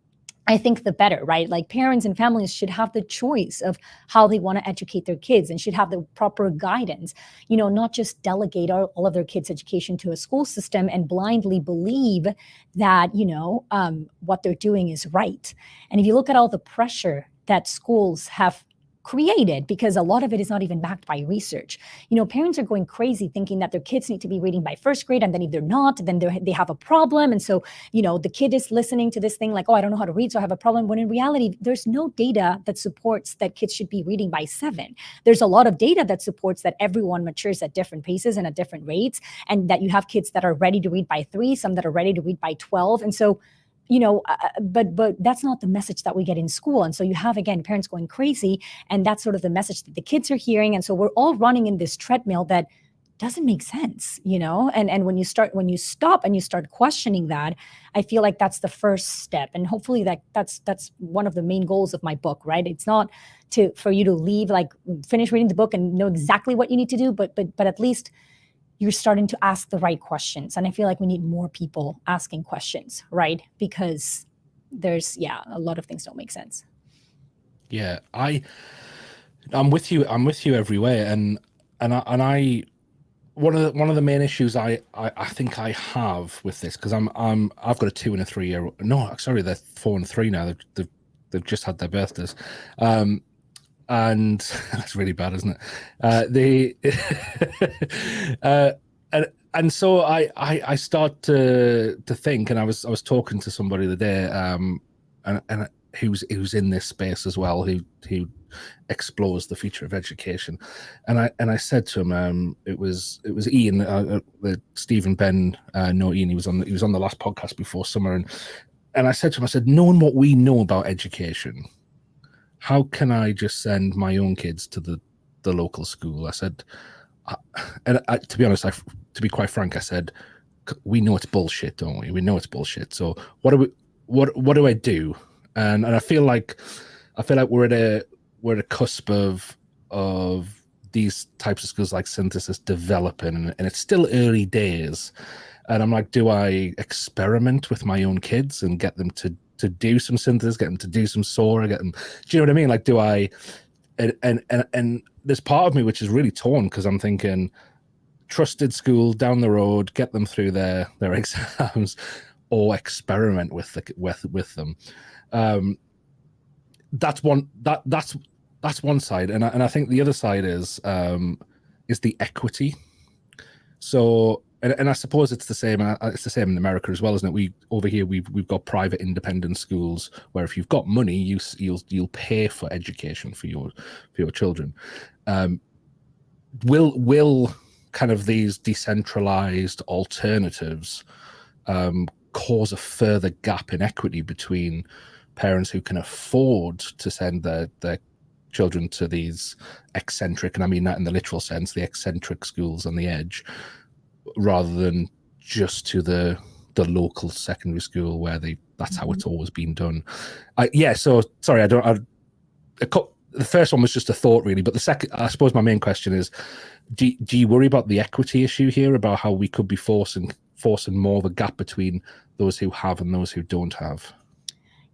I think the better, right? Like, parents and families should have the choice of how they want to educate their kids, and should have the proper guidance, not just delegate all of their kids' education to a school system and blindly believe that, what they're doing is right. And if you look at all the pressure that schools have created, because a lot of it is not even backed by research. Parents are going crazy thinking that their kids need to be reading by 1st grade, and then if they're not, then they have a problem. And so, the kid is listening to this thing like, oh, I don't know how to read, so I have a problem. When in reality, there's no data that supports that kids should be reading by 7. There's a lot of data that supports that everyone matures at different paces and at different rates, and that you have kids that are ready to read by 3, some that are ready to read by 12. And so, but that's not the message that we get in school. And so you have, again, parents going crazy, and that's sort of the message that the kids are hearing. And so we're all running in this treadmill that doesn't make sense, and when you stop and you start questioning that, I feel like that's the first step. And hopefully that's one of the main goals of my book, right? It's not for you to leave, like, finish reading the book and know exactly what you need to do, but at least you're starting to ask the right questions. And I feel like we need more people asking questions, right? Because there's, a lot of things don't make sense. Yeah, I'm with you. I'm with you every way. And I one of the main issues I think I have with this, because I've got a 2 and a 3 year. No, sorry, they're 4 and 3 now. They've just had their birthdays. And that's really bad, isn't it? And so I start to think, and I was talking to somebody the day, and who's in this space as well, who explores the future of education, and I said to him, it was Ian, Stephen Ben, no, Ian, he was on the last podcast before summer, and I said to him, I said, knowing what we know about education, how can I just send my own kids to the local school? I said, to be honest, to be quite frank, I said, we know it's bullshit, don't we? We know it's bullshit. So what do I do? And I feel like we're at a cusp of these types of schools like synthesis developing, and it's still early days. And I'm like, do I experiment with my own kids and get them to do some synthesis, get them to do some Sora, get them, do you know what I mean? Like, do I, and there's part of me which is really torn, because I'm thinking, trusted school down the road, get them through their exams, or experiment with them. That's one side, and I think the other side is the equity. So, and I suppose it's the same. It's the same in America as well, isn't it? We've got private independent schools where if you've got money, you'll pay for education for your children. Will kind of these decentralized alternatives cause a further gap in equity between parents who can afford to send their children to these eccentric, and I mean that in the literal sense, the eccentric schools on the edge, rather than just to the local secondary school where that's how it's always been done. So sorry, the first one was just a thought, really, but the second, I suppose my main question is, do you worry about the equity issue here, about how we could be forcing more of a gap between those who have and those who don't have?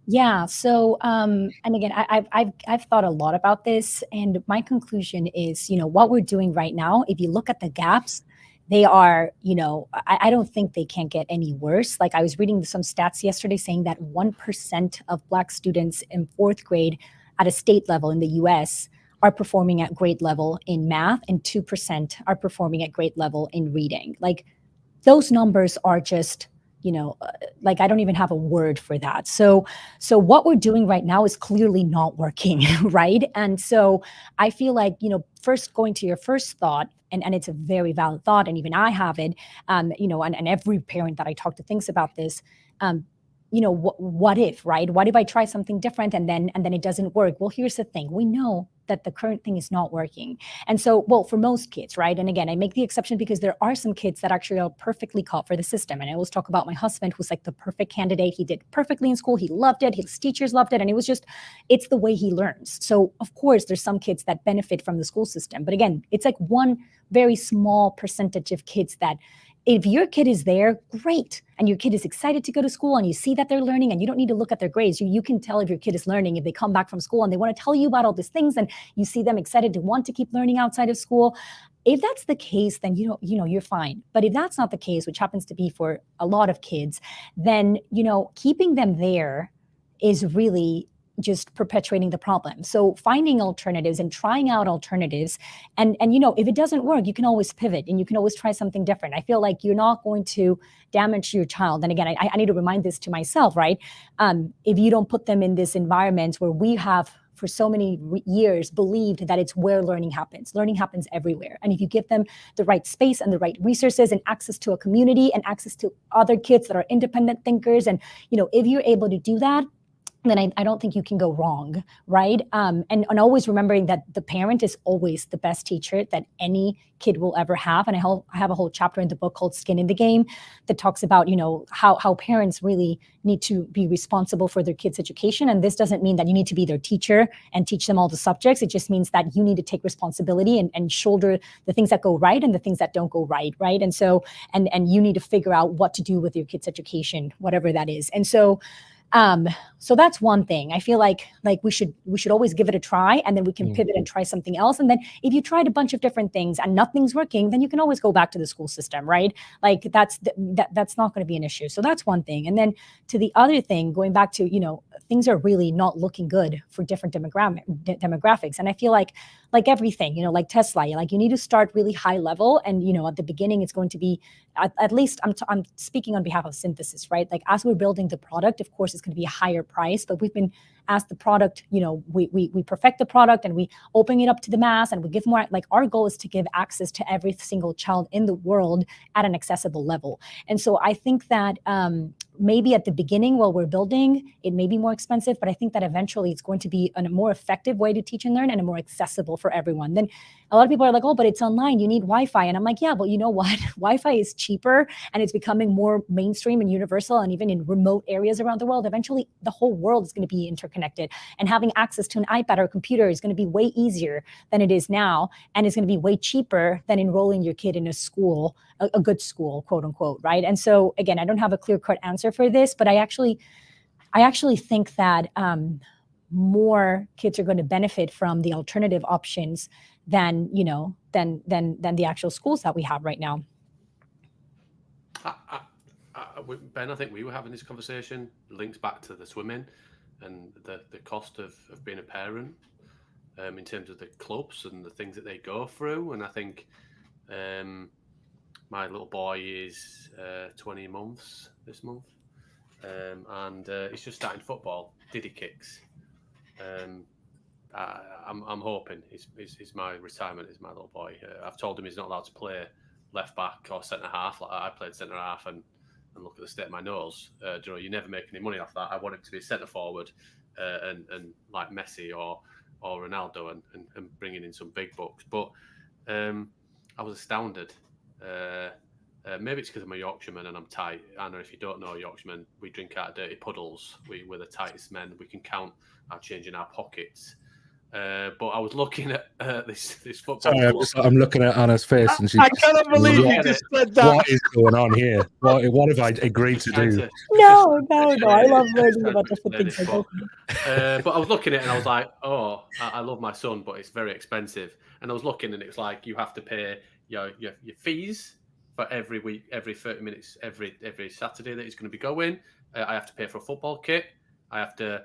Yeah. So, and again, I've thought a lot about this, and my conclusion is, what we're doing right now, if you look at the gaps, they are, I don't think they can get any worse. Like, I was reading some stats yesterday saying that 1% of Black students in 4th grade at a state level in the US are performing at grade level in math, and 2% are performing at grade level in reading. Like, those numbers are just, like, I don't even have a word for that. So what we're doing right now is clearly not working, right? And so I feel like, first, going to your first thought, and it's a very valid thought, and even I have it, and every parent that I talk to thinks about this, what if, right? What if I try something different and then it doesn't work? Well, here's the thing. We know that the current thing is not working. And so, well, for most kids, right? And again, I make the exception because there are some kids that actually are perfectly caught for the system. And I always talk about my husband, who's like the perfect candidate. He did perfectly in school. He loved it. His teachers loved it. And it's the way he learns. So of course, there's some kids that benefit from the school system. But again, it's like one very small percentage of kids that, if your kid is there, great. And your kid is excited to go to school, and you see that they're learning, and you don't need to look at their grades. You can tell if your kid is learning if they come back from school and they want to tell you about all these things, and you see them excited to want to keep learning outside of school. If that's the case, then you're fine. But if that's not the case, which happens to be for a lot of kids, then keeping them there is really just perpetuating the problem. So finding alternatives and trying out alternatives, and if it doesn't work, you can always pivot and you can always try something different. I feel like you're not going to damage your child. And again, I need to remind this to myself, right? If you don't put them in this environment where we have for so many years believed that it's where learning happens. Learning happens everywhere. And if you give them the right space and the right resources and access to a community and access to other kids that are independent thinkers, and if you're able to do that, then I don't think you can go wrong, right? And always remembering that the parent is always the best teacher that any kid will ever have. And I have a whole chapter in the book called Skin in the Game that talks about, how parents really need to be responsible for their kids' education. And this doesn't mean that you need to be their teacher and teach them all the subjects. It just means that you need to take responsibility and shoulder the things that go right and the things that don't go right, right? And so, and you need to figure out what to do with your kids' education, whatever that is. And so, so that's one thing. I feel like we should always give it a try, and then we can pivot and try something else. And then if you tried a bunch of different things and nothing's working, then you can always go back to the school system, right? Like that's not going to be an issue. So that's one thing. And then to the other thing, going back to, things are really not looking good for different demographics. And I feel like everything, like Tesla, like you need to start really high level. And, at the beginning, it's going to be, at least I'm speaking on behalf of Synthesis, right? Like as we're building the product, of course, it's going to be a higher price, but we've been asked the product, we perfect the product and we open it up to the mass and we give more, like our goal is to give access to every single child in the world at an accessible level. And so I think that, maybe at the beginning while we're building, it may be more expensive, but I think that eventually it's going to be a more effective way to teach and learn and a more accessible for everyone. Then a lot of people are like, oh, but it's online, you need Wi-Fi. And I'm like, yeah, but you know what? Wi-Fi is cheaper and it's becoming more mainstream and universal. And even in remote areas around the world, eventually the whole world is going to be interconnected. hyper-connected, and having access to an iPad or a computer is going to be way easier than it is now, and it's going to be way cheaper than enrolling your kid in a school, a good school, quote unquote, right? And so again, I don't have a clear-cut answer for this, but I actually think that more kids are going to benefit from the alternative options than the actual schools that we have right now. Ben, I think we were having this conversation, links back to the swimming and the cost of being a parent, in terms of the clubs and the things that they go through. And I think my little boy is 20 months this month, and he's just starting football. Diddy kicks. I'm hoping is my retirement is my little boy. I've told him he's not allowed to play left back or centre half. Like I played centre half, and look at the state of my nose. You never make any money off that. I want him to be centre forward, and like Messi or Ronaldo, and bringing in some big bucks. But I was astounded. Maybe it's because I'm a Yorkshireman and I'm tight. Anna, if you don't know Yorkshiremen, we drink out of dirty puddles. We're the tightest men. We can count our change in our pockets. But I was looking at this football. Sorry, I'm looking at Anna's face, and I cannot believe you just said that. What is going on here? What have I agreed to do? No. I love learning about different things. But I was looking at it and I was like, oh, I love my son, but it's very expensive. And I was looking and it was like you have to pay your fees for every week, every 30 minutes, every Saturday that he's going to be going. I have to pay for a football kit. I have to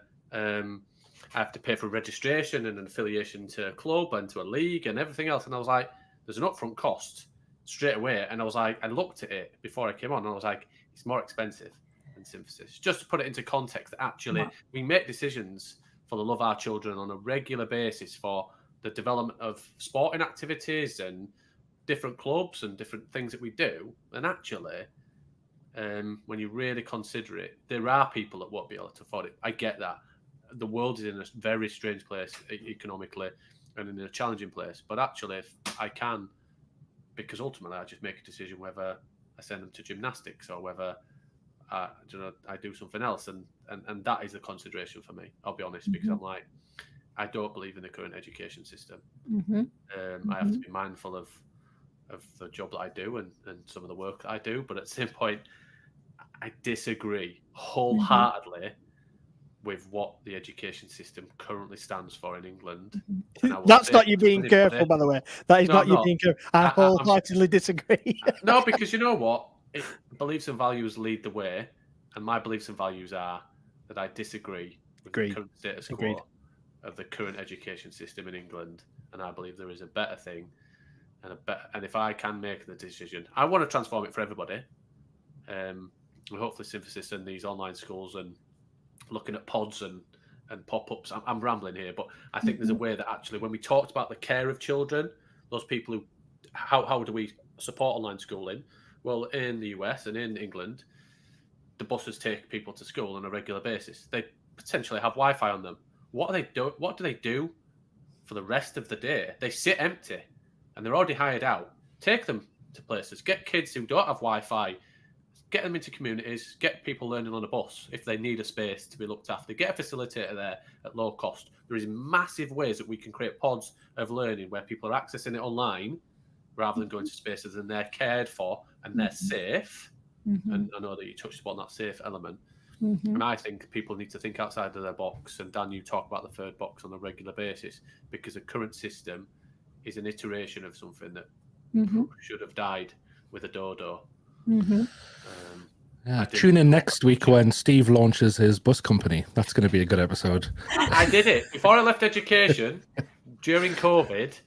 pay for registration and an affiliation to a club and to a league and everything else. And I was like, there's an upfront cost straight away. And I was like, I looked at it before I came on and I was like, it's more expensive than Synthesis. Just to put it into context, actually, we make decisions for the love of our children on a regular basis for the development of sporting activities and different clubs and different things that we do. And actually, when you really consider it, there are people that won't be able to afford it. I get that. The world is in a very strange place economically and in a challenging place. But actually, if I can, because ultimately I just make a decision whether I send them to gymnastics or whether I do something else. And that is a consideration for me, I'll be honest, because I'm like, I don't believe in the current education system. I have to be mindful of the job that I do and some of the work that I do. But at the same point, I disagree wholeheartedly with what the education system currently stands for in England. That's not you being careful, by the way. That is not you being careful. I wholeheartedly disagree. No, because you know what? Beliefs and values lead the way. And my beliefs and values are that I disagree with the current status quo of the current education system in England. And I believe there is a better thing. And if I can make the decision, I want to transform it for everybody. And hopefully Synthesis and these online schools and looking at pods and pop-ups. I'm rambling here, but I think there's a way that actually, when we talked about the care of children, those people who, how do we support online schooling? Well, in the US and in England, the buses take people to school on a regular basis. They potentially have Wi-Fi on them. What do they do for the rest of the day? They sit empty, and they're already hired out. Take them to places. Get kids who don't have Wi-Fi. Get them into communities, get people learning on a bus if they need a space to be looked after. Get a facilitator there at low cost. There is massive ways that we can create pods of learning where people are accessing it online rather than going to spaces and they're cared for and they're safe. And I know that you touched upon that safe element. And I think people need to think outside of their box. And Dan, you talk about the third box on a regular basis because the current system is an iteration of something that should have died with a dodo. Tune in next week when Steve launches his bus company. That's going to be a good episode. I did it before I left education. During COVID,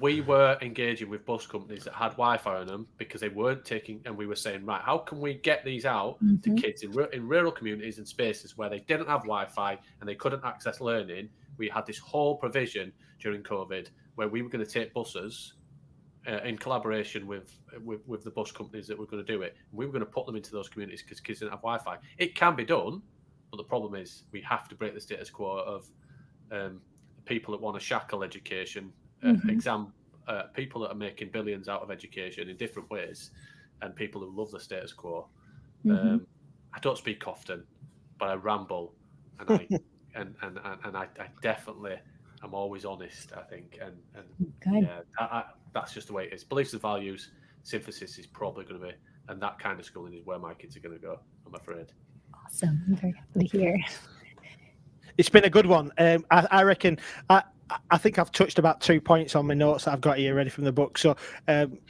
we were engaging with bus companies that had Wi-Fi on them because they weren't taking, and we were saying, right, how can we get these out to kids in rural communities and spaces where they didn't have Wi-Fi and they couldn't access learning? We had this whole provision during COVID where we were going to take buses in collaboration with the bus companies that were going to do it. We were going to put them into those communities because kids didn't have Wi-Fi. It can be done, but the problem is we have to break the status quo of people that want to shackle education, people that are making billions out of education in different ways, and people who love the status quo. I don't speak often, but I ramble, and and I definitely am always honest. I think, and Good. yeah, that's just the way it is. Beliefs and values synthesis is probably going to be, and that kind of schooling is where my kids are going to go, I'm afraid. Awesome. I'm very happy to hear. It's been a good one. I reckon. I think I've touched about 2 points on my notes that I've got here ready from the book. So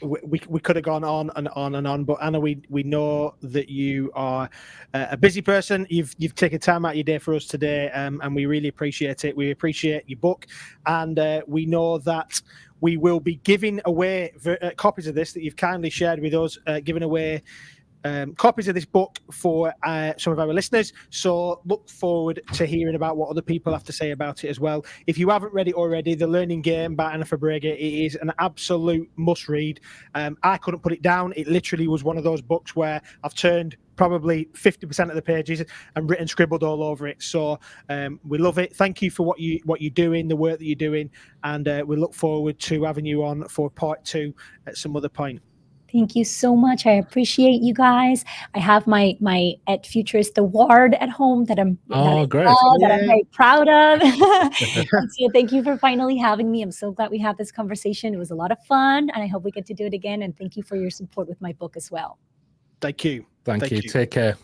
we could have gone on and on and on. But Anna, we know that you are a busy person. You've taken time out of your day for us today, and we really appreciate it. We appreciate your book, and we know that we will be giving away copies of this that you've kindly shared with us, giving away copies of this book for some of our listeners. So look forward to hearing about what other people have to say about it as well. If you haven't read it already, The Learning Game by Ana Fábrega, it is an absolute must read. I couldn't put it down. It literally was one of those books where I've turned probably 50% of the pages and scribbled all over it. So we love it. Thank you for what you're doing, the work that you're doing, and we look forward to having you on for part 2 at some other point. Thank you so much. I appreciate you guys. I have my Edufuturists award at home that I'm great. that I'm very proud of. So thank you for finally having me. I'm so glad we had this conversation. It was a lot of fun, and I hope we get to do it again. And thank you for your support with my book as well. Thank you. Thank you. Take care.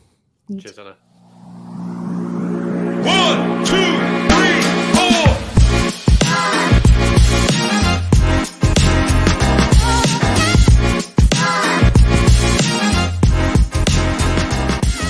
Cheers, Anna. 1, 2,